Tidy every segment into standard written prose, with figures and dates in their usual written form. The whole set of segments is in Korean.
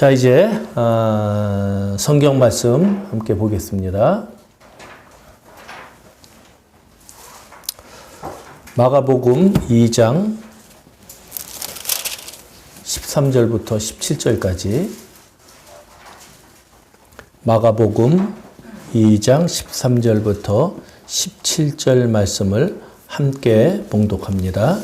자, 이제 성경 말씀 함께 보겠습니다. 마가복음 2장 13절부터 17절까지 마가복음 2장 13절부터 17절 말씀을 함께 봉독합니다.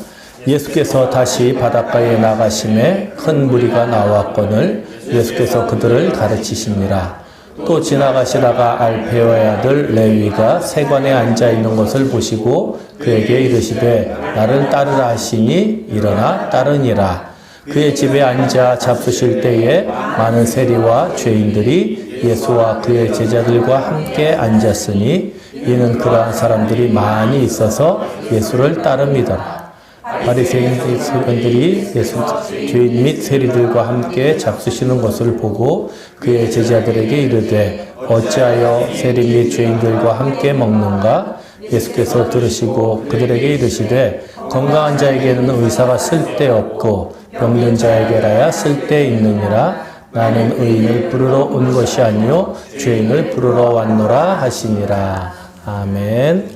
예수께서 다시 바닷가에 나가심에 큰 무리가 나왔거늘 예수께서 그들을 가르치시니라. 또 지나가시다가 알페오의 아들 레위가 세관에 앉아 있는 것을 보시고 그에게 이르시되 나를 따르라 하시니 일어나 따르니라. 그의 집에 앉아 잡수실 때에 많은 세리와 죄인들이 예수와 그의 제자들과 함께 앉았으니 이는 그러한 사람들이 많이 있어서 예수를 따릅니다. 바리새인 서기관들이 예수 죄인 및 세리들과 함께 잡수시는 것을 보고 그의 제자들에게 이르되 어찌하여 세리 및 죄인들과 함께 먹는가? 예수께서 들으시고 그들에게 이르시되 건강한 자에게는 의사가 쓸데없고 병든 자에게라야 쓸데있느니라. 나는 의인을 부르러 온 것이 아니요 죄인을 부르러 왔노라 하시니라. 아멘.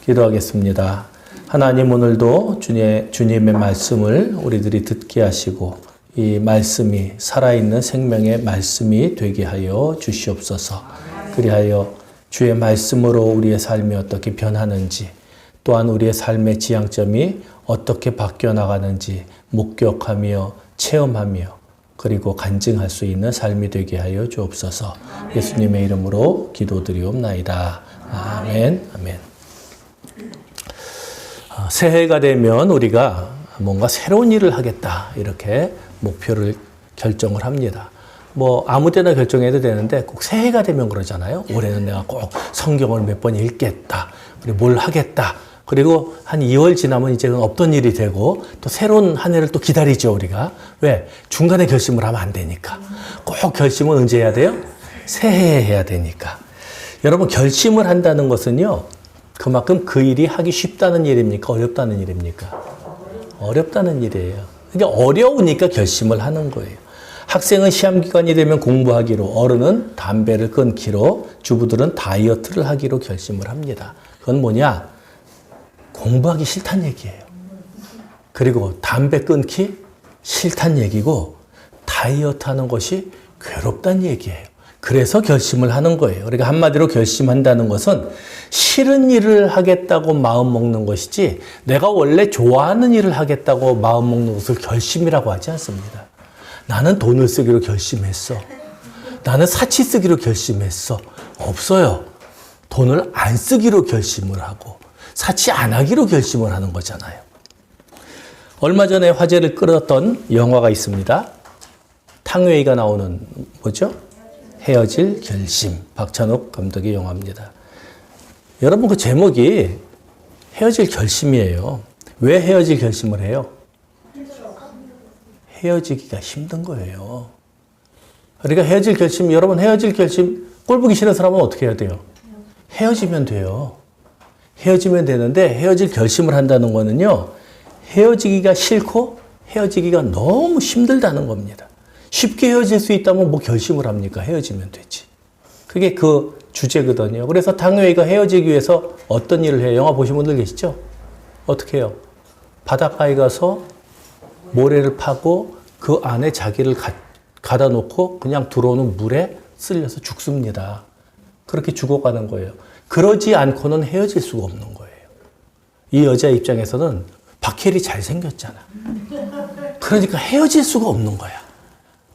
기도하겠습니다. 하나님, 오늘도 주님의 말씀을 우리들이 듣게 하시고 이 말씀이 살아있는 생명의 말씀이 되게 하여 주시옵소서. 그리하여 주의 말씀으로 우리의 삶이 어떻게 변하는지, 또한 우리의 삶의 지향점이 어떻게 바뀌어 나가는지 목격하며 체험하며 그리고 간증할 수 있는 삶이 되게 하여 주옵소서. 예수님의 이름으로 기도드리옵나이다. 아멘. 아멘. 새해가 되면 우리가 뭔가 새로운 일을 하겠다 이렇게 목표를 결정을 합니다. 뭐 아무 때나 결정해도 되는데 꼭 새해가 되면 그러잖아요. 올해는 내가 꼭 성경을 몇 번 읽겠다. 그리고 뭘 하겠다. 그리고 한 2월 지나면 이제 없던 일이 되고 또 새로운 한 해를 또 기다리죠, 우리가. 왜? 중간에 결심을 하면 안 되니까. 꼭 결심은 언제 해야 돼요? 새해에 해야 되니까. 여러분, 결심을 한다는 것은요, 그만큼 그 일이 하기 쉽다는 일입니까? 어렵다는 일입니까? 어렵다는 일이에요. 그러니까 어려우니까 결심을 하는 거예요. 학생은 시험 기간이 되면 공부하기로, 어른은 담배를 끊기로, 주부들은 다이어트를 하기로 결심을 합니다. 그건 뭐냐? 공부하기 싫다는 얘기예요. 그리고 담배 끊기 싫다는 얘기고, 다이어트 하는 것이 괴롭다는 얘기예요. 그래서 결심을 하는 거예요. 그러니까 한마디로 결심한다는 것은 싫은 일을 하겠다고 마음 먹는 것이지 내가 원래 좋아하는 일을 하겠다고 마음 먹는 것을 결심이라고 하지 않습니다. 나는 돈을 쓰기로 결심했어. 나는 사치 쓰기로 결심했어. 없어요. 돈을 안 쓰기로 결심을 하고 사치 안 하기로 결심을 하는 거잖아요. 얼마 전에 화제를 끌었던 영화가 있습니다. 탕웨이가 나오는 뭐죠? 헤어질 결심. 박찬욱 감독의 영화입니다. 여러분, 그 제목이 헤어질 결심이에요. 왜 헤어질 결심을 해요? 헤어지기가 힘든 거예요. 그러니까 헤어질 결심, 여러분 헤어질 결심, 꼴 보기 싫은 사람은 어떻게 해야 돼요? 헤어지면 돼요. 헤어지면 되는데 헤어질 결심을 한다는 거는요, 헤어지기가 싫고 헤어지기가 너무 힘들다는 겁니다. 쉽게 헤어질 수 있다면 뭐 결심을 합니까? 헤어지면 되지. 그게 그 주제거든요. 그래서 탕웨이가 헤어지기 위해서 어떤 일을 해요? 영화 보신 분들 계시죠? 어떻게 해요? 바닷가에 가서 모래를 파고 그 안에 자기를 가다 놓고 그냥 들어오는 물에 쓸려서 죽습니다. 그렇게 죽어가는 거예요. 그러지 않고는 헤어질 수가 없는 거예요. 이 여자 입장에서는 박해리 잘생겼잖아. 그러니까 헤어질 수가 없는 거야.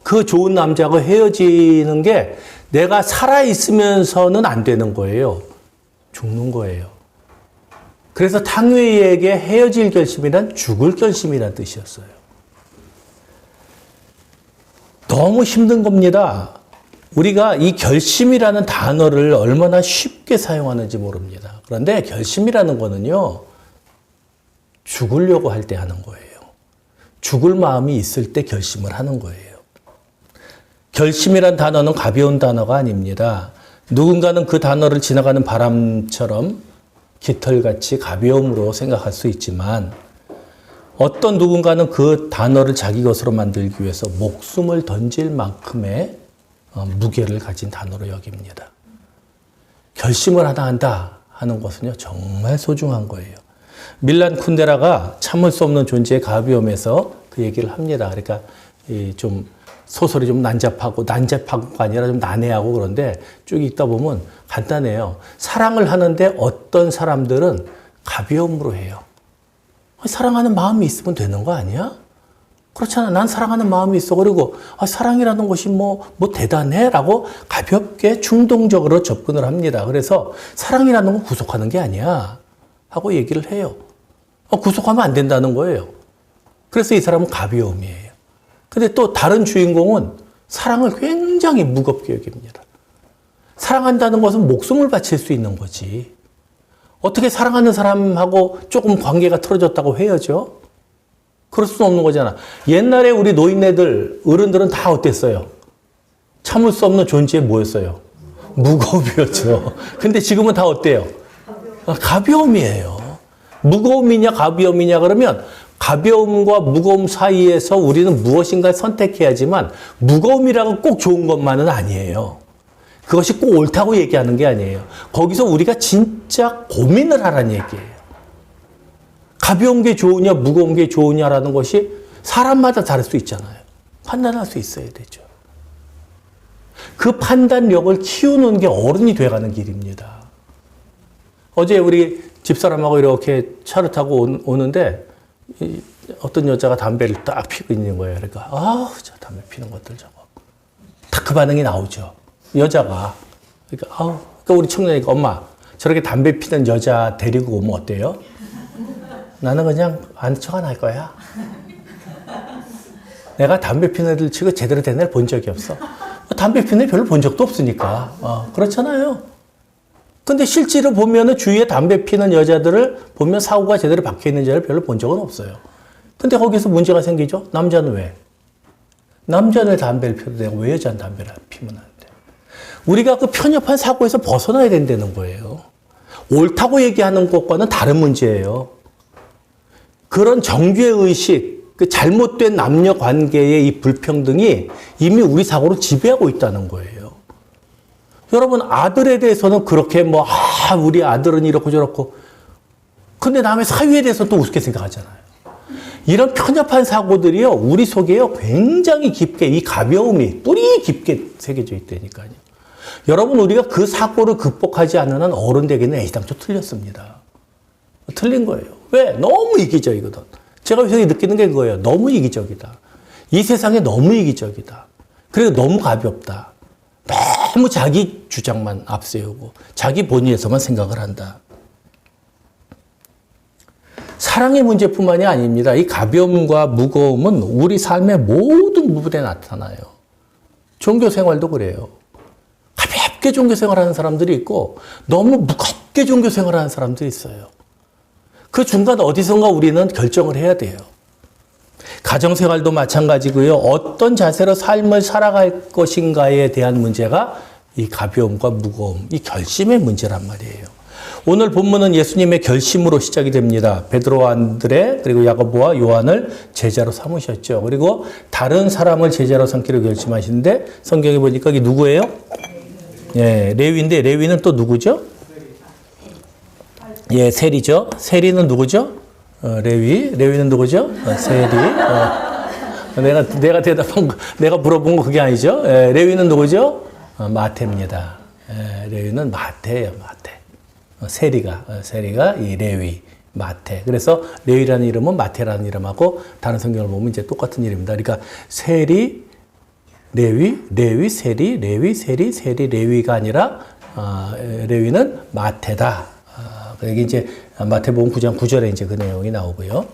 그 좋은 남자하고 헤어지는 게 내가 살아있으면서는 안 되는 거예요. 죽는 거예요. 그래서 탕웨이에게 헤어질 결심이란 죽을 결심이란 뜻이었어요. 너무 힘든 겁니다. 우리가 이 결심이라는 단어를 얼마나 쉽게 사용하는지 모릅니다. 그런데 결심이라는 거는요, 죽으려고 할 때 하는 거예요. 죽을 마음이 있을 때 결심을 하는 거예요. 결심이란 단어는 가벼운 단어가 아닙니다. 누군가는 그 단어를 지나가는 바람처럼 깃털같이 가벼움으로 생각할 수 있지만 어떤 누군가는 그 단어를 자기 것으로 만들기 위해서 목숨을 던질 만큼의 무게를 가진 단어로 여깁니다. 결심을 하나 한다 하는 것은요, 정말 소중한 거예요. 밀란 쿤데라가 참을 수 없는 존재의 가벼움에서 그 얘기를 합니다. 그러니까 좀 소설이 좀 난잡하고가 아니라 좀 난해하고 그런데 쭉 읽다 보면 간단해요. 사랑을 하는데 어떤 사람들은 가벼움으로 해요. 사랑하는 마음이 있으면 되는 거 아니야? 그렇잖아. 난 사랑하는 마음이 있어. 그리고 사랑이라는 것이 뭐 대단해? 라고 가볍게 충동적으로 접근을 합니다. 그래서 사랑이라는 건 구속하는 게 아니야. 하고 얘기를 해요. 구속하면 안 된다는 거예요. 그래서 이 사람은 가벼움이에요. 근데 또 다른 주인공은 사랑을 굉장히 무겁게 여깁니다. 사랑한다는 것은 목숨을 바칠 수 있는 거지. 어떻게 사랑하는 사람하고 조금 관계가 틀어졌다고 헤어져? 그럴 수는 없는 거잖아. 옛날에 우리 노인네들, 어른들은 다 어땠어요? 참을 수 없는 존재에 뭐였어요? 무거움이었죠. 근데 지금은 다 어때요? 가벼움이에요. 무거움이냐 가벼움이냐 그러면 가벼움과 무거움 사이에서 우리는 무엇인가 선택해야지만 무거움이라고 꼭 좋은 것만은 아니에요. 그것이 꼭 옳다고 얘기하는 게 아니에요. 거기서 우리가 진짜 고민을 하라는 얘기예요. 가벼운 게 좋으냐 무거운 게 좋으냐라는 것이 사람마다 다를 수 있잖아요. 판단할 수 있어야 되죠. 그 판단력을 키우는 게 어른이 돼가는 길입니다. 어제 우리 집사람하고 이렇게 차를 타고 오는데 어떤 여자가 담배를 딱 피고 있는 거예요. 그러니까 저 담배 피는 것들 저거. 딱 그 반응이 나오죠. 여자가. 그러니까 우리 청년이니까 엄마 저렇게 담배 피는 여자 데리고 오면 어때요? 나는 그냥 안 척 안 할 거야. 내가 담배 피는 애들 치고 제대로 된 애를 본 적이 없어. 담배 피는 애 별로 본 적도 없으니까. 그렇잖아요. 근데 실제로 보면은 주위에 담배 피는 여자들을 보면 사고가 제대로 박혀 있는 여자를 별로 본 적은 없어요. 근데 거기서 문제가 생기죠? 남자는 왜? 남자는 담배를 피워도 되고 왜 여자는 담배를 피면 안 돼? 우리가 그 편협한 사고에서 벗어나야 된다는 거예요. 옳다고 얘기하는 것과는 다른 문제예요. 그런 정죄의식, 그 잘못된 남녀 관계의 이 불평등이 이미 우리 사고를 지배하고 있다는 거예요. 여러분, 아들에 대해서는 그렇게 우리 아들은 이렇고 저렇고. 근데 남의 사위에 대해서 또 우습게 생각하잖아요. 이런 편협한 사고들이요, 우리 속에요, 굉장히 깊게, 이 가벼움이 뿌리 깊게 새겨져 있다니까요. 여러분, 우리가 그 사고를 극복하지 않는 한 어른 되기는 애시당초 틀렸습니다. 틀린 거예요. 왜? 너무 이기적이거든. 제가 요새 느끼는 게 그거예요. 너무 이기적이다. 이 세상에 너무 이기적이다. 그리고 너무 가볍다. 너무 자기 주장만 앞세우고 자기 본위에서만 생각을 한다. 사랑의 문제뿐만이 아닙니다. 이 가벼움과 무거움은 우리 삶의 모든 부분에 나타나요. 종교 생활도 그래요. 가볍게 종교 생활하는 사람들이 있고 너무 무겁게 종교 생활하는 사람들이 있어요. 그 중간 어디선가 우리는 결정을 해야 돼요. 가정생활도 마찬가지고요. 어떤 자세로 삶을 살아갈 것인가에 대한 문제가 이 가벼움과 무거움, 이 결심의 문제란 말이에요. 오늘 본문은 예수님의 결심으로 시작이 됩니다. 베드로와 안드레 그리고 야고보와 요한을 제자로 삼으셨죠. 그리고 다른 사람을 제자로 삼기로 결심하시는데 성경에 보니까 이게 누구예요? 예, 레위인데 레위는 또 누구죠? 예, 세리죠. 세리는 누구죠? 레위는 누구죠? 세리. 내가 대답한 거, 내가 물어본 거 그게 아니죠? 레위는 누구죠? 마태입니다. 레위는 마태예요, 마태. 세리가 이 레위, 마태. 그래서 레위라는 이름은 마태라는 이름하고 다른 성경을 보면 이제 똑같은 이름입니다. 그러니까 세리, 레위, 세리, 레위가 아니라 레위는 마태다. 여기 이제 마태복음 9장 9절에 이제 그 내용이 나오고요.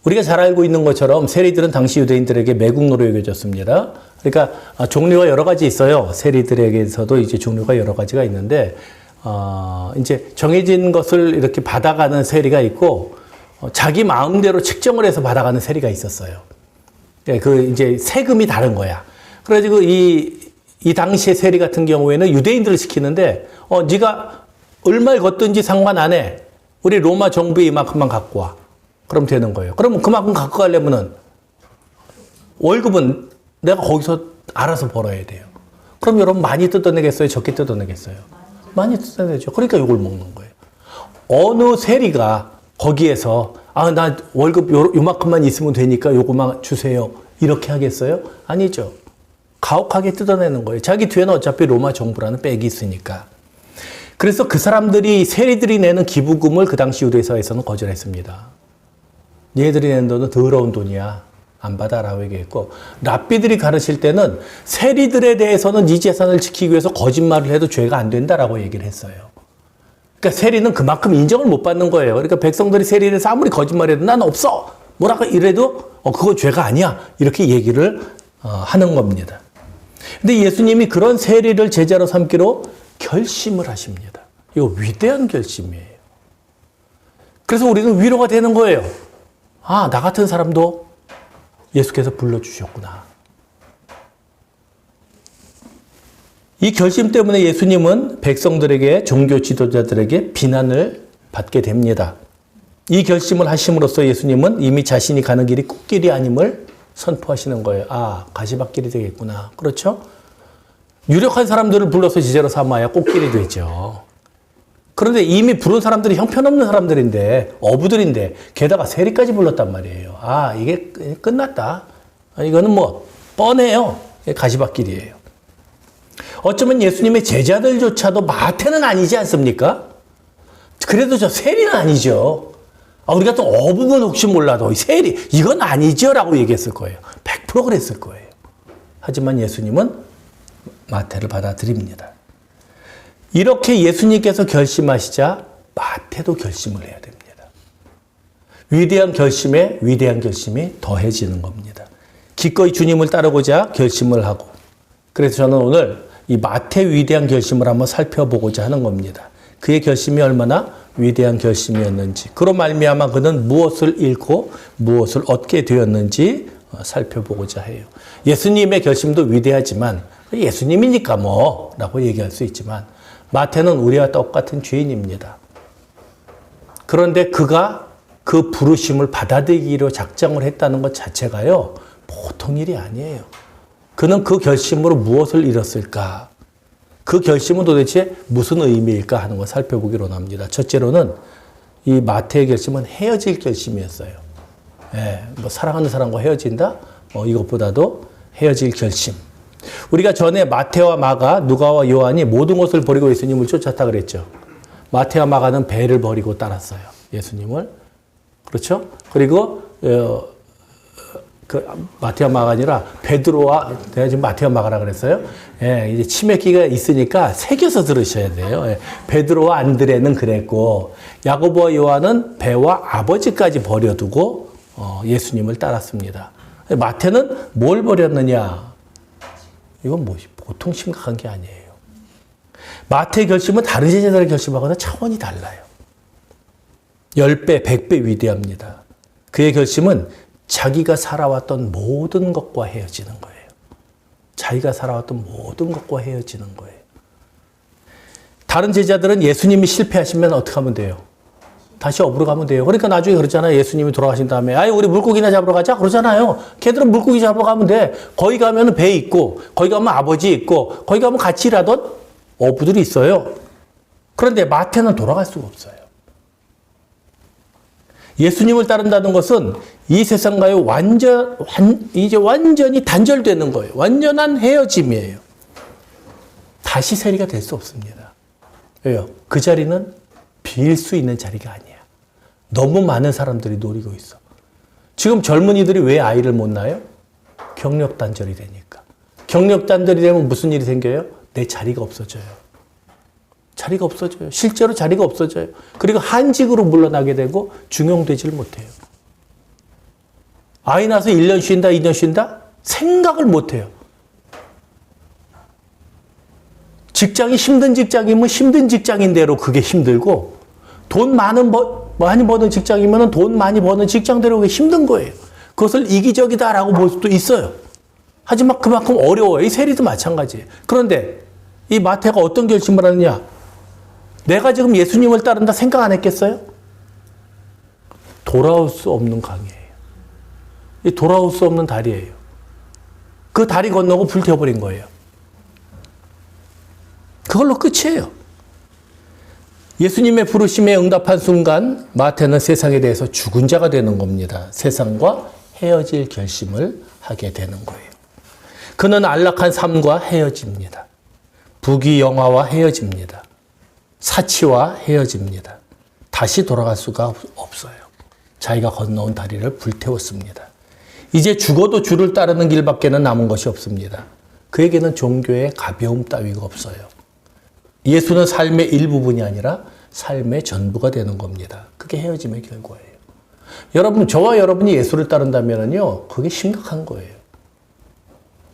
우리가 잘 알고 있는 것처럼 세리들은 당시 유대인들에게 매국노로 여겨졌습니다. 그러니까 종류가 여러 가지 있어요. 세리들에게서도 이제 종류가 여러 가지가 있는데 이제 정해진 것을 이렇게 받아가는 세리가 있고 자기 마음대로 측정을 해서 받아가는 세리가 있었어요. 그 이제 세금이 다른 거야. 그래가지고 이 당시의 세리 같은 경우에는 유대인들을 시키는데 네가 얼마를 걷든지 상관 안 해. 우리 로마 정부에 이만큼만 갖고 와. 그럼 되는 거예요. 그러면 그만큼 갖고 가려면은 월급은 내가 거기서 알아서 벌어야 돼요. 그럼 여러분 많이 뜯어내겠어요? 적게 뜯어내겠어요? 많이 뜯어내죠. 그러니까 이걸 먹는 거예요. 어느 세리가 거기에서 나 월급 요만큼만 있으면 되니까 요거만 주세요. 이렇게 하겠어요? 아니죠. 가혹하게 뜯어내는 거예요. 자기 뒤에는 어차피 로마 정부라는 백이 있으니까. 그래서 그 사람들이 세리들이 내는 기부금을 그 당시 유대사에서는 거절했습니다. 얘들이 내는 돈은 더러운 돈이야. 안 받아라고 얘기했고, 랍비들이 가르칠 때는 세리들에 대해서는 네 재산을 지키기 위해서 거짓말을 해도 죄가 안 된다라고 얘기를 했어요. 그러니까 세리는 그만큼 인정을 못 받는 거예요. 그러니까 백성들이 세리에서 아무리 거짓말해도 난 없어! 뭐라고 이래도 그거 죄가 아니야. 이렇게 얘기를 하는 겁니다. 근데 예수님이 그런 세리를 제자로 삼기로 결심을 하십니다. 이거 위대한 결심이에요. 그래서 우리는 위로가 되는 거예요. 나 같은 사람도 예수께서 불러주셨구나. 이 결심 때문에 예수님은 백성들에게, 종교 지도자들에게 비난을 받게 됩니다. 이 결심을 하심으로써 예수님은 이미 자신이 가는 길이 꽃길이 아님을 선포하시는 거예요. 가시밭길이 되겠구나. 그렇죠? 유력한 사람들을 불러서 제자로 삼아야 꽃길이 되죠. 그런데 이미 부른 사람들이 형편없는 사람들인데, 어부들인데, 게다가 세리까지 불렀단 말이에요. 이게 끝났다. 이거는 뻔해요. 가시밭길이에요. 어쩌면 예수님의 제자들조차도 마태는 아니지 않습니까? 그래도 저 세리는 아니죠. 우리가 또 어부면 혹시 몰라도 세리, 이건 아니죠. 라고 얘기했을 거예요. 100% 그랬을 거예요. 하지만 예수님은 마태를 받아들입니다. 이렇게 예수님께서 결심하시자 마태도 결심을 해야 됩니다. 위대한 결심에 위대한 결심이 더해지는 겁니다. 기꺼이 주님을 따르고자 결심을 하고, 그래서 저는 오늘 이 마태의 위대한 결심을 한번 살펴보고자 하는 겁니다. 그의 결심이 얼마나 위대한 결심이었는지, 그로 말미암아 그는 무엇을 잃고 무엇을 얻게 되었는지 살펴보고자 해요. 예수님의 결심도 위대하지만 예수님이니까 라고 얘기할 수 있지만, 마태는 우리와 똑같은 죄인입니다. 그런데 그가 그 부르심을 받아들이기로 작정을 했다는 것 자체가요, 보통 일이 아니에요. 그는 그 결심으로 무엇을 잃었을까? 그 결심은 도대체 무슨 의미일까 하는 걸 살펴보기로 합니다. 첫째로는 이 마태의 결심은 헤어질 결심이었어요. 사랑하는 사람과 헤어진다? 이것보다도 헤어질 결심. 우리가 전에 마태와 마가, 누가와 요한이 모든 것을 버리고 예수님을 쫓았다 그랬죠. 마태와 마가는 배를 버리고 따랐어요. 예수님을. 그렇죠? 그리고 마태와 마가 아니라 베드로와, 내가 지금 마태와 마가라 그랬어요. 이제 치맥기가 있으니까 새겨서 들으셔야 돼요. 베드로와 안드레는 그랬고, 야고보와 요한은 배와 아버지까지 버려두고 예수님을 따랐습니다. 마태는 뭘 버렸느냐? 이건 보통 심각한 게 아니에요. 마태의 결심은 다른 제자들의 결심하고는 차원이 달라요. 10배, 100배 위대합니다. 그의 결심은 자기가 살아왔던 모든 것과 헤어지는 거예요. 자기가 살아왔던 모든 것과 헤어지는 거예요. 다른 제자들은 예수님이 실패하시면 어떻게 하면 돼요? 다시 업으로 가면 돼요. 그러니까 나중에 그러잖아요. 예수님이 돌아가신 다음에 우리 물고기나 잡으러 가자 그러잖아요. 걔들은 물고기 잡으러 가면 돼. 거기 가면 배 있고, 거기 가면 아버지 있고, 거기 가면 같이 일하던 어부들이 있어요. 그런데 마태는 돌아갈 수가 없어요. 예수님을 따른다는 것은 이 세상과의 이제 완전히 단절되는 거예요. 완전한 헤어짐이에요. 다시 세리가 될 수 없습니다. 왜요? 그 자리는 빌 수 있는 자리가 아니야. 너무 많은 사람들이 노리고 있어. 지금 젊은이들이 왜 아이를 못 낳아요? 경력 단절이 되니까. 경력 단절이 되면 무슨 일이 생겨요? 내 자리가 없어져요. 자리가 없어져요. 실제로 자리가 없어져요. 그리고 한직으로 물러나게 되고 중용되지를 못해요. 아이 낳아서 1년 쉰다, 2년 쉰다? 생각을 못해요. 직장이 힘든 직장이면 힘든 직장인대로 그게 힘들고, 돈 많이 버는 직장이면 돈 많이 버는 직장대로 그게 힘든 거예요. 그것을 이기적이다라고 볼 수도 있어요. 하지만 그만큼 어려워요. 이 세리도 마찬가지예요. 그런데 이 마태가 어떤 결심을 하느냐? 내가 지금 예수님을 따른다 생각 안 했겠어요? 돌아올 수 없는 강이에요. 이 돌아올 수 없는 다리예요. 그 다리 건너고 불태워버린 거예요. 그걸로 끝이에요. 예수님의 부르심에 응답한 순간 마태는 세상에 대해서 죽은 자가 되는 겁니다. 세상과 헤어질 결심을 하게 되는 거예요. 그는 안락한 삶과 헤어집니다. 부귀영화와 헤어집니다. 사치와 헤어집니다. 다시 돌아갈 수가 없어요. 자기가 건너온 다리를 불태웠습니다. 이제 죽어도 주를 따르는 길밖에는 남은 것이 없습니다. 그에게는 종교의 가벼움 따위가 없어요. 예수는 삶의 일부분이 아니라 삶의 전부가 되는 겁니다. 그게 헤어짐의 결과예요. 여러분, 저와 여러분이 예수를 따른다면요, 그게 심각한 거예요.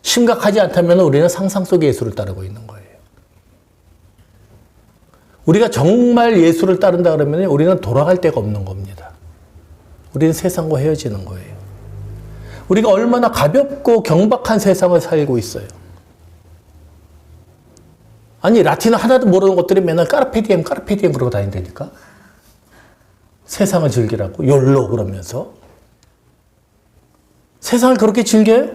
심각하지 않다면 우리는 상상 속의 예수를 따르고 있는 거예요. 우리가 정말 예수를 따른다 그러면 우리는 돌아갈 데가 없는 겁니다. 우리는 세상과 헤어지는 거예요. 우리가 얼마나 가볍고 경박한 세상을 살고 있어요. 아니, 라틴어 하나도 모르는 것들이 맨날 까르페디엠 그러고 다닌다니까? 세상을 즐기라고, 욜로 그러면서. 세상을 그렇게 즐겨요?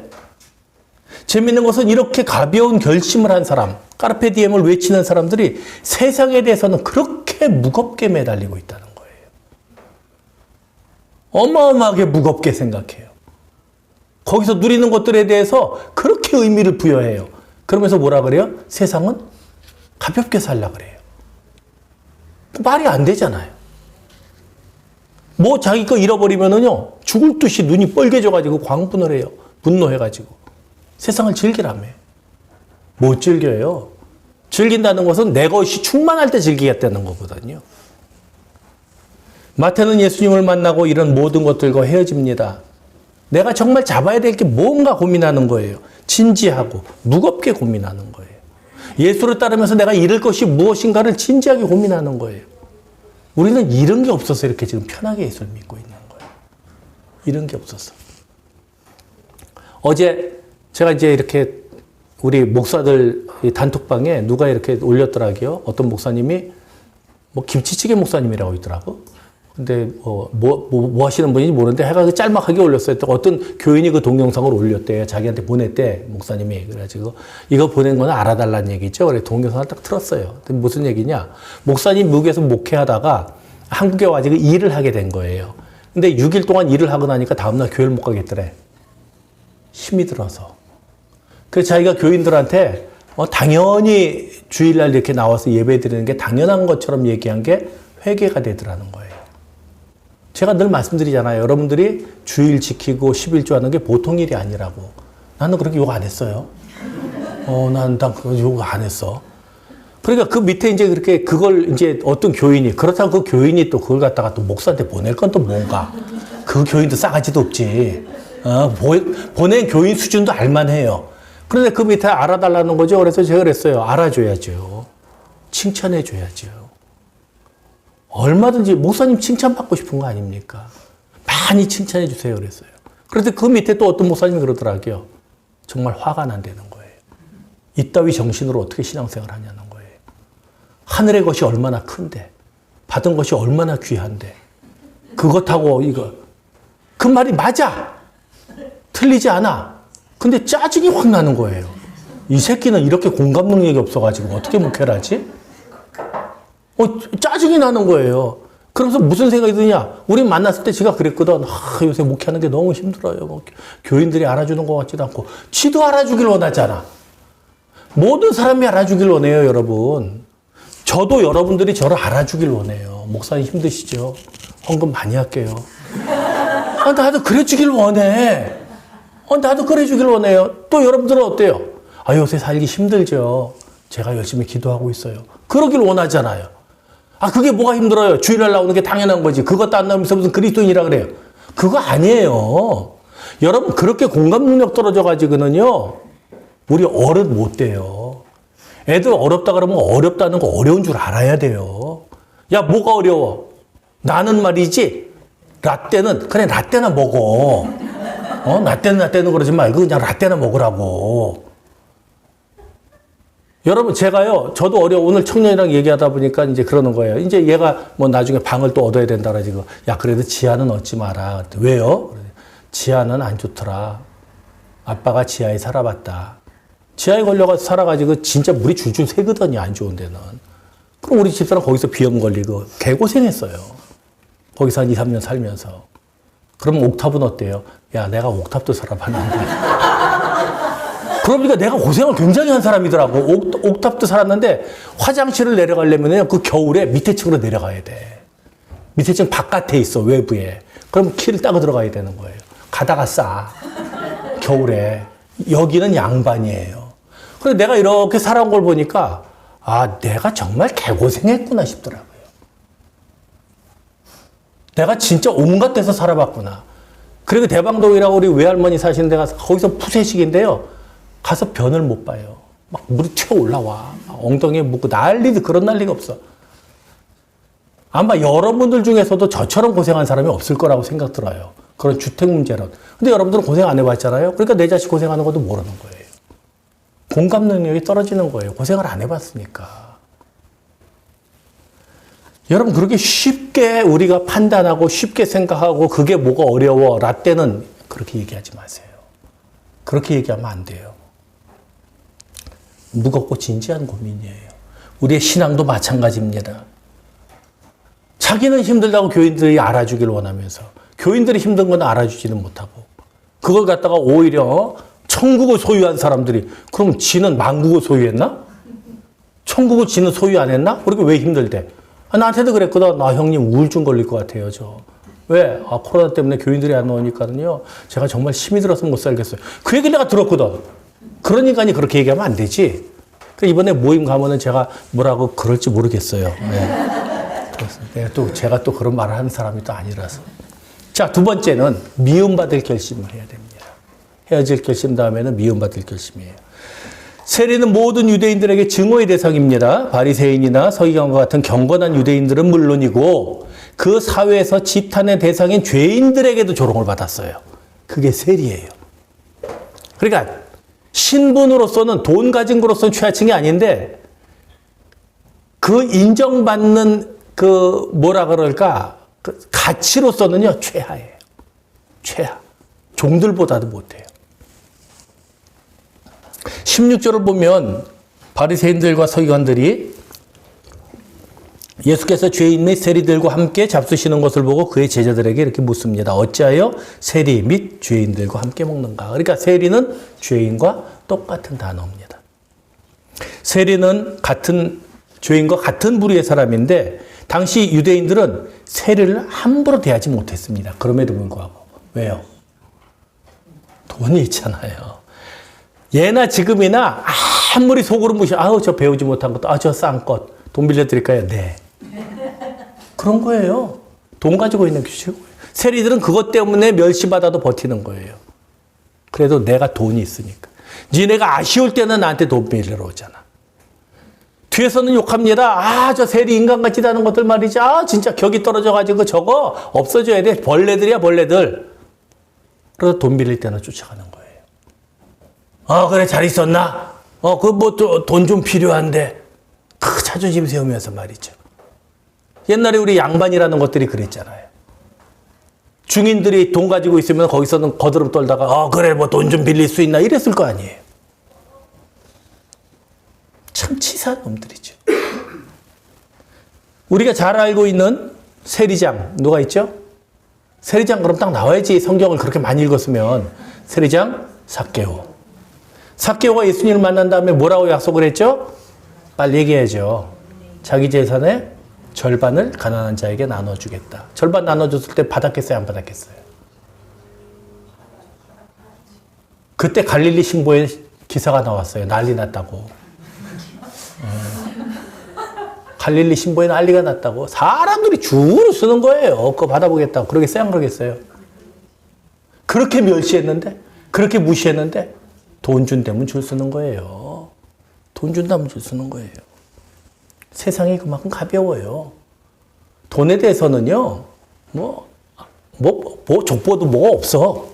재밌는 것은 이렇게 가벼운 결심을 한 사람, 까르페디엠을 외치는 사람들이 세상에 대해서는 그렇게 무겁게 매달리고 있다는 거예요. 어마어마하게 무겁게 생각해요. 거기서 누리는 것들에 대해서 그렇게 의미를 부여해요. 그러면서 뭐라 그래요? 세상은 가볍게 살라 그래요. 말이 안 되잖아요. 뭐 자기 거 잃어버리면은요, 죽을 듯이 눈이 빨개져가지고 광분을 해요. 분노해가지고. 세상을 즐기라며. 못 즐겨요. 즐긴다는 것은 내 것이 충만할 때 즐기겠다는 거거든요. 마태는 예수님을 만나고 이런 모든 것들과 헤어집니다. 내가 정말 잡아야 될 게 뭔가 고민하는 거예요. 진지하고 무겁게 고민하는 거예요. 예수를 따르면서 내가 잃을 것이 무엇인가를 진지하게 고민하는 거예요. 우리는 잃은 게 없어서 이렇게 지금 편하게 예수를 믿고 있는 거예요. 잃은 게 없어서. 어제 제가 이제 이렇게 우리 목사들 단톡방에 누가 이렇게 올렸더라고요. 어떤 목사님이 뭐 김치찌개 목사님이라고 있더라고. 근데 뭐 하시는 분인지 모르는데 해가 짤막하게 올렸어요. 또 어떤 교인이 그 동영상을 올렸대요. 자기한테 보냈대, 목사님이. 그래가지고 이거 보낸 건 알아달라는 얘기죠. 그래서 동영상을 딱 틀었어요. 근데 무슨 얘기냐? 목사님 미국에서 목회하다가 한국에 와가지고 일을 하게 된 거예요. 근데 6일 동안 일을 하고 나니까 다음날 교회를 못 가겠더래. 힘이 들어서. 그래서 자기가 교인들한테 당연히 주일날 이렇게 나와서 예배 드리는 게 당연한 것처럼 얘기한 게 회개가 되더라는 거예요. 제가 늘 말씀드리잖아요. 여러분들이 주일 지키고 11조 하는 게 보통 일이 아니라고. 나는 그렇게 욕 안 했어요. 난 욕 안 했어. 그러니까 그 밑에 이제 그렇게 그걸 이제 어떤 교인이, 그렇다고 그 교인이 또 그걸 갖다가 또 목사한테 보낼 건 또 뭔가. 그 교인도 싸가지도 없지. 보낸 교인 수준도 알만해요. 그런데 그 밑에 알아달라는 거죠. 그래서 제가 그랬어요. 알아줘야죠. 칭찬해줘야죠. 얼마든지 목사님 칭찬받고 싶은 거 아닙니까? 많이 칭찬해 주세요 그랬어요. 그런데 그 밑에 또 어떤 목사님이 그러더라고요. 정말 화가 난다는 거예요. 이따위 정신으로 어떻게 신앙생활 하냐는 거예요. 하늘의 것이 얼마나 큰데, 받은 것이 얼마나 귀한데, 그것하고 이거. 그 말이 맞아. 틀리지 않아. 근데 짜증이 확 나는 거예요. 이 새끼는 이렇게 공감 능력이 없어가지고 어떻게 목회를 하지? 짜증이 나는 거예요. 그래서 무슨 생각이 드냐? 우리 만났을 때 제가 그랬거든. 요새 목회하는 게 너무 힘들어요. 교인들이 알아주는 것 같지도 않고. 지도 알아주길 원하잖아. 모든 사람이 알아주길 원해요, 여러분. 저도 여러분들이 저를 알아주길 원해요. 목사님 힘드시죠? 헌금 많이 할게요. 나도 그래주길 원해. 나도 그래주길 원해요. 또 여러분들은 어때요? 요새 살기 힘들죠. 제가 열심히 기도하고 있어요. 그러길 원하잖아요. 그게 뭐가 힘들어요? 주일날 나오는 게 당연한 거지. 그것도 안 나오면서 무슨 그리스도인이라 그래요. 그거 아니에요. 여러분, 그렇게 공감 능력 떨어져가지고는요, 우리 어른 못 돼요. 애들 어렵다 그러면 어렵다는 거 어려운 줄 알아야 돼요. 야, 뭐가 어려워? 나는 말이지, 그래, 라떼나 먹어. 라떼는 그러지 말고 그냥 라떼나 먹으라고. 여러분, 제가요, 저도 오늘 청년이랑 얘기하다 보니까 이제 그러는 거예요. 이제 얘가 뭐 나중에 방을 또 얻어야 된다 그러지고, 야, 그래도 지하는 얻지 마라. 왜요? 지하는 안 좋더라. 아빠가 지하에 살아봤다. 지하에 걸려가서 살아가지고 진짜 물이 줄줄 새거든요, 안 좋은 데는. 그럼 우리 집사람 거기서 비염 걸리고 개고생했어요. 거기서 한 2, 3년 살면서. 그럼 옥탑은 어때요? 야, 내가 옥탑도 살아봤는데. 그러니까 내가 고생을 굉장히 한 사람이더라고. 옥탑도 살았는데 화장실을 내려가려면 그 겨울에 밑에 층으로 내려가야 돼. 밑에 층 바깥에 있어, 외부에. 그럼 키를 따고 들어가야 되는 거예요. 가다가 싸. 겨울에. 여기는 양반이에요. 그래서 내가 이렇게 살아온 걸 보니까 아, 내가 정말 개고생했구나 싶더라고요. 내가 진짜 온갖 데서 살아봤구나. 그리고 대방동이라고 우리 외할머니 사시는 데가 거기서 푸세식인데요. 가서 변을 못 봐요. 막 물이 튀어 올라와. 엉덩이에 묻고 난리도 그런 난리가 없어. 아마 여러분들 중에서도 저처럼 고생한 사람이 없을 거라고 생각 들어요. 그런 주택 문제론. 근데 여러분들은 고생 안 해봤잖아요. 그러니까 내 자식 고생하는 것도 모르는 거예요. 공감 능력이 떨어지는 거예요. 고생을 안 해봤으니까. 여러분, 그렇게 쉽게 우리가 판단하고 쉽게 생각하고 그게 뭐가 어려워. 라떼는 그렇게 얘기하지 마세요. 그렇게 얘기하면 안 돼요. 무겁고 진지한 고민이에요. 우리의 신앙도 마찬가지입니다. 자기는 힘들다고 교인들이 알아주길 원하면서 교인들이 힘든 건 알아주지는 못하고 그걸 갖다가 오히려 천국을 소유한 사람들이 그럼 지는 만국을 소유했나? 천국을 지는 소유 안 했나? 그리고 왜 힘들대? 아, 나한테도 그랬거든. 아, 형님 우울증 걸릴 것 같아요, 저. 왜? 아, 코로나 때문에 교인들이 안 나오니까는요. 제가 정말 힘이 들어서 못 살겠어요. 그 얘기 내가 들었거든. 그러니까 그렇게 얘기하면 안 되지. 이번에 모임 가면은 제가 뭐라고 그럴지 모르겠어요. 네. 제가 또 그런 말을 하는 사람이 또 아니라서. 자, 두 번째는 미움받을 결심을 해야 됩니다. 헤어질 결심 다음에는 미움받을 결심이에요. 세리는 모든 유대인들에게 증오의 대상입니다. 바리새인이나 서기관과 같은 경건한 유대인들은 물론이고 그 사회에서 지탄의 대상인 죄인들에게도 조롱을 받았어요. 그게 세리예요. 그러니까 신분으로서는 돈 가진 거로서는 최하층이 아닌데 그 인정받는 그 뭐라 그럴까 그 가치로서는요 최하예요. 최하. 종들보다도 못해요. 16절을 보면 바리새인들과 서기관들이 예수께서 죄인 및 세리들과 함께 잡수시는 것을 보고 그의 제자들에게 이렇게 묻습니다. 어찌하여 세리 및 죄인들과 함께 먹는가? 그러니까 세리는 죄인과 똑같은 단어입니다. 세리는 같은 죄인과 같은 부류의 사람인데 당시 유대인들은 세리를 함부로 대하지 못했습니다. 그럼에도 불구하고. 왜요? 돈이 있잖아요. 예나 지금이나 아무리 속으로 무시, 아우 저 배우지 못한 것도, 저 싼 것, 돈 빌려드릴까요? 네. 그런 거예요. 돈 가지고 있는 게 최고예요. 세리들은 그것 때문에 멸시받아도 버티는 거예요. 그래도 내가 돈이 있으니까. 니네가 아쉬울 때는 나한테 돈 빌리러 오잖아. 뒤에서는 욕합니다. 저 세리 인간같이 다는 것들 말이지. 진짜 격이 떨어져가지고 저거 없어져야 돼. 벌레들이야, 벌레들. 그래서 돈 빌릴 때는 쫓아가는 거예요. 그래, 잘 있었나? 돈 좀 필요한데. 자존심 세우면서 말이죠. 옛날에 우리 양반이라는 것들이 그랬잖아요. 중인들이 돈 가지고 있으면 거기서는 거드름 떨다가, 그래, 뭐 돈 좀 빌릴 수 있나? 이랬을 거 아니에요. 참 치사한 놈들이죠. 우리가 잘 알고 있는 세리장, 누가 있죠? 세리장 그럼 딱 나와야지. 성경을 그렇게 많이 읽었으면. 세리장 삭개오. 삭개오가 예수님을 만난 다음에 뭐라고 약속을 했죠? 빨리 얘기해야죠. 자기 재산의 절반을 가난한 자에게 나눠주겠다. 절반 나눠줬을 때 받았겠어요? 안 받았겠어요? 그때 갈릴리 신보에 기사가 나왔어요. 난리 났다고. 갈릴리 신보에 난리가 났다고. 사람들이 줄을 쓰는 거예요. 그거 받아보겠다고. 그러겠어요? 안 그러겠어요? 그렇게 멸시했는데, 그렇게 무시했는데 돈 준다면 줄 쓰는 거예요. 돈 준다면 줄 쓰는 거예요. 세상이 그만큼 가벼워요. 돈에 대해서는요, 족보도 뭐가 없어.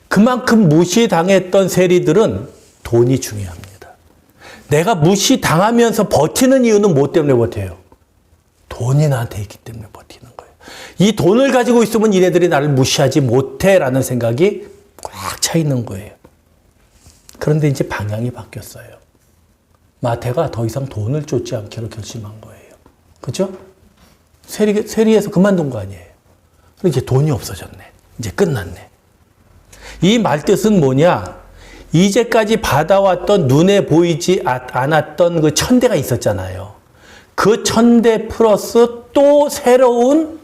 그만큼 무시당했던 세리들은 돈이 중요합니다. 내가 무시당하면서 버티는 이유는 뭐 때문에 버텨요? 돈이 나한테 있기 때문에 버티는 거예요. 이 돈을 가지고 있으면 얘네들이 나를 무시하지 못해라는 생각이 꽉 차 있는 거예요. 그런데 이제 방향이 바뀌었어요. 마태가 더 이상 돈을 쫓지 않기로 결심한 거예요. 그렇죠? 세리에서 그만둔 거 아니에요. 이제 돈이 없어졌네. 이제 끝났네. 이 말뜻은 뭐냐? 이제까지 받아왔던 눈에 보이지 않았던 그 천대가 있었잖아요. 그 천대 플러스 또 새로운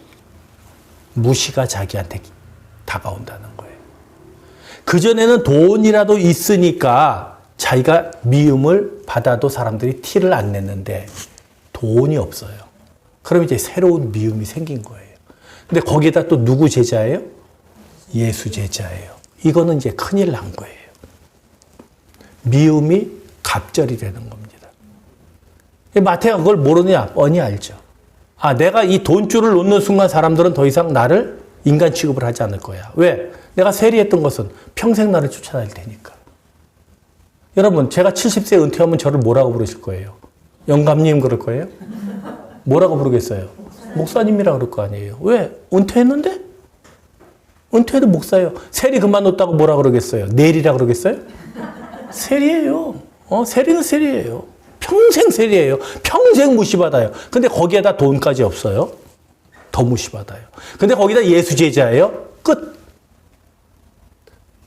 무시가 자기한테 다가온다는 거예요. 그전에는 돈이라도 있으니까 자기가 미움을 받아도 사람들이 티를 안 냈는데 돈이 없어요. 그럼 이제 새로운 미움이 생긴 거예요. 근데 거기에다 또 누구 제자예요? 예수 제자예요. 이거는 이제 큰일 난 거예요. 미움이 갑절이 되는 겁니다. 마태가 그걸 모르냐? 뻔히 알죠. 아, 내가 이 돈줄을 놓는 순간 사람들은 더 이상 나를 인간 취급을 하지 않을 거야. 왜? 내가 세리했던 것은 평생 나를 쫓아다닐 테니까. 여러분, 제가 70세 은퇴하면 저를 뭐라고 부르실 거예요? 영감님 그럴 거예요? 뭐라고 부르겠어요? 목사님이라 그럴 거 아니에요. 왜? 은퇴했는데? 은퇴해도 목사예요. 세리 그만뒀다고 뭐라 그러겠어요? 내리라 그러겠어요? 세리예요. 세리는 세리예요. 평생 세리예요. 평생 무시받아요. 근데 거기에다 돈까지 없어요. 더 무시받아요. 근데 거기다 예수 제자예요. 끝.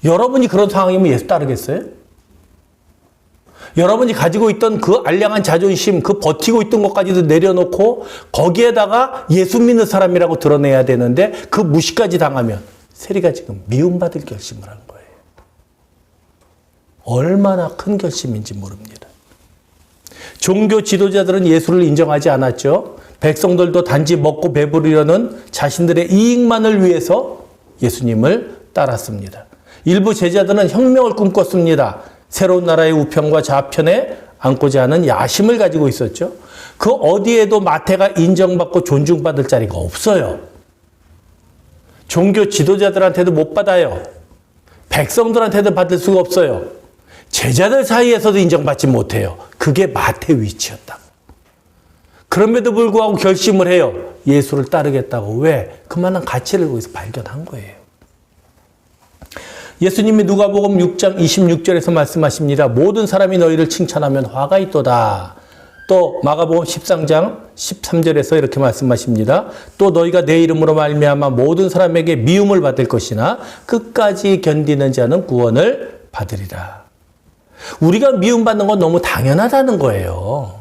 여러분이 그런 상황이면 예수 따르겠어요? 여러분이 가지고 있던 그 알량한 자존심, 그 버티고 있던 것까지도 내려놓고 거기에다가 예수 믿는 사람이라고 드러내야 되는데 그 무시까지 당하면 세리가 지금 미움받을 결심을 한 거예요. 얼마나 큰 결심인지 모릅니다. 종교 지도자들은 예수를 인정하지 않았죠. 백성들도 단지 먹고 배부르려는 자신들의 이익만을 위해서 예수님을 따랐습니다. 일부 제자들은 혁명을 꿈꿨습니다. 새로운 나라의 우편과 좌편에 앉고자 하는 야심을 가지고 있었죠. 그 어디에도 마태가 인정받고 존중받을 자리가 없어요. 종교 지도자들한테도 못 받아요. 백성들한테도 받을 수가 없어요. 제자들 사이에서도 인정받지 못해요. 그게 마태 위치였다. 그럼에도 불구하고 결심을 해요. 예수를 따르겠다고. 왜? 그만한 가치를 거기서 발견한 거예요. 예수님이 누가복음 6장 26절에서 말씀하십니다. 모든 사람이 너희를 칭찬하면 화가 있도다. 또 마가복음 13장 13절에서 이렇게 말씀하십니다. 또 너희가 내 이름으로 말미암아 모든 사람에게 미움을 받을 것이나 끝까지 견디는 자는 구원을 받으리라. 우리가 미움받는 건 너무 당연하다는 거예요.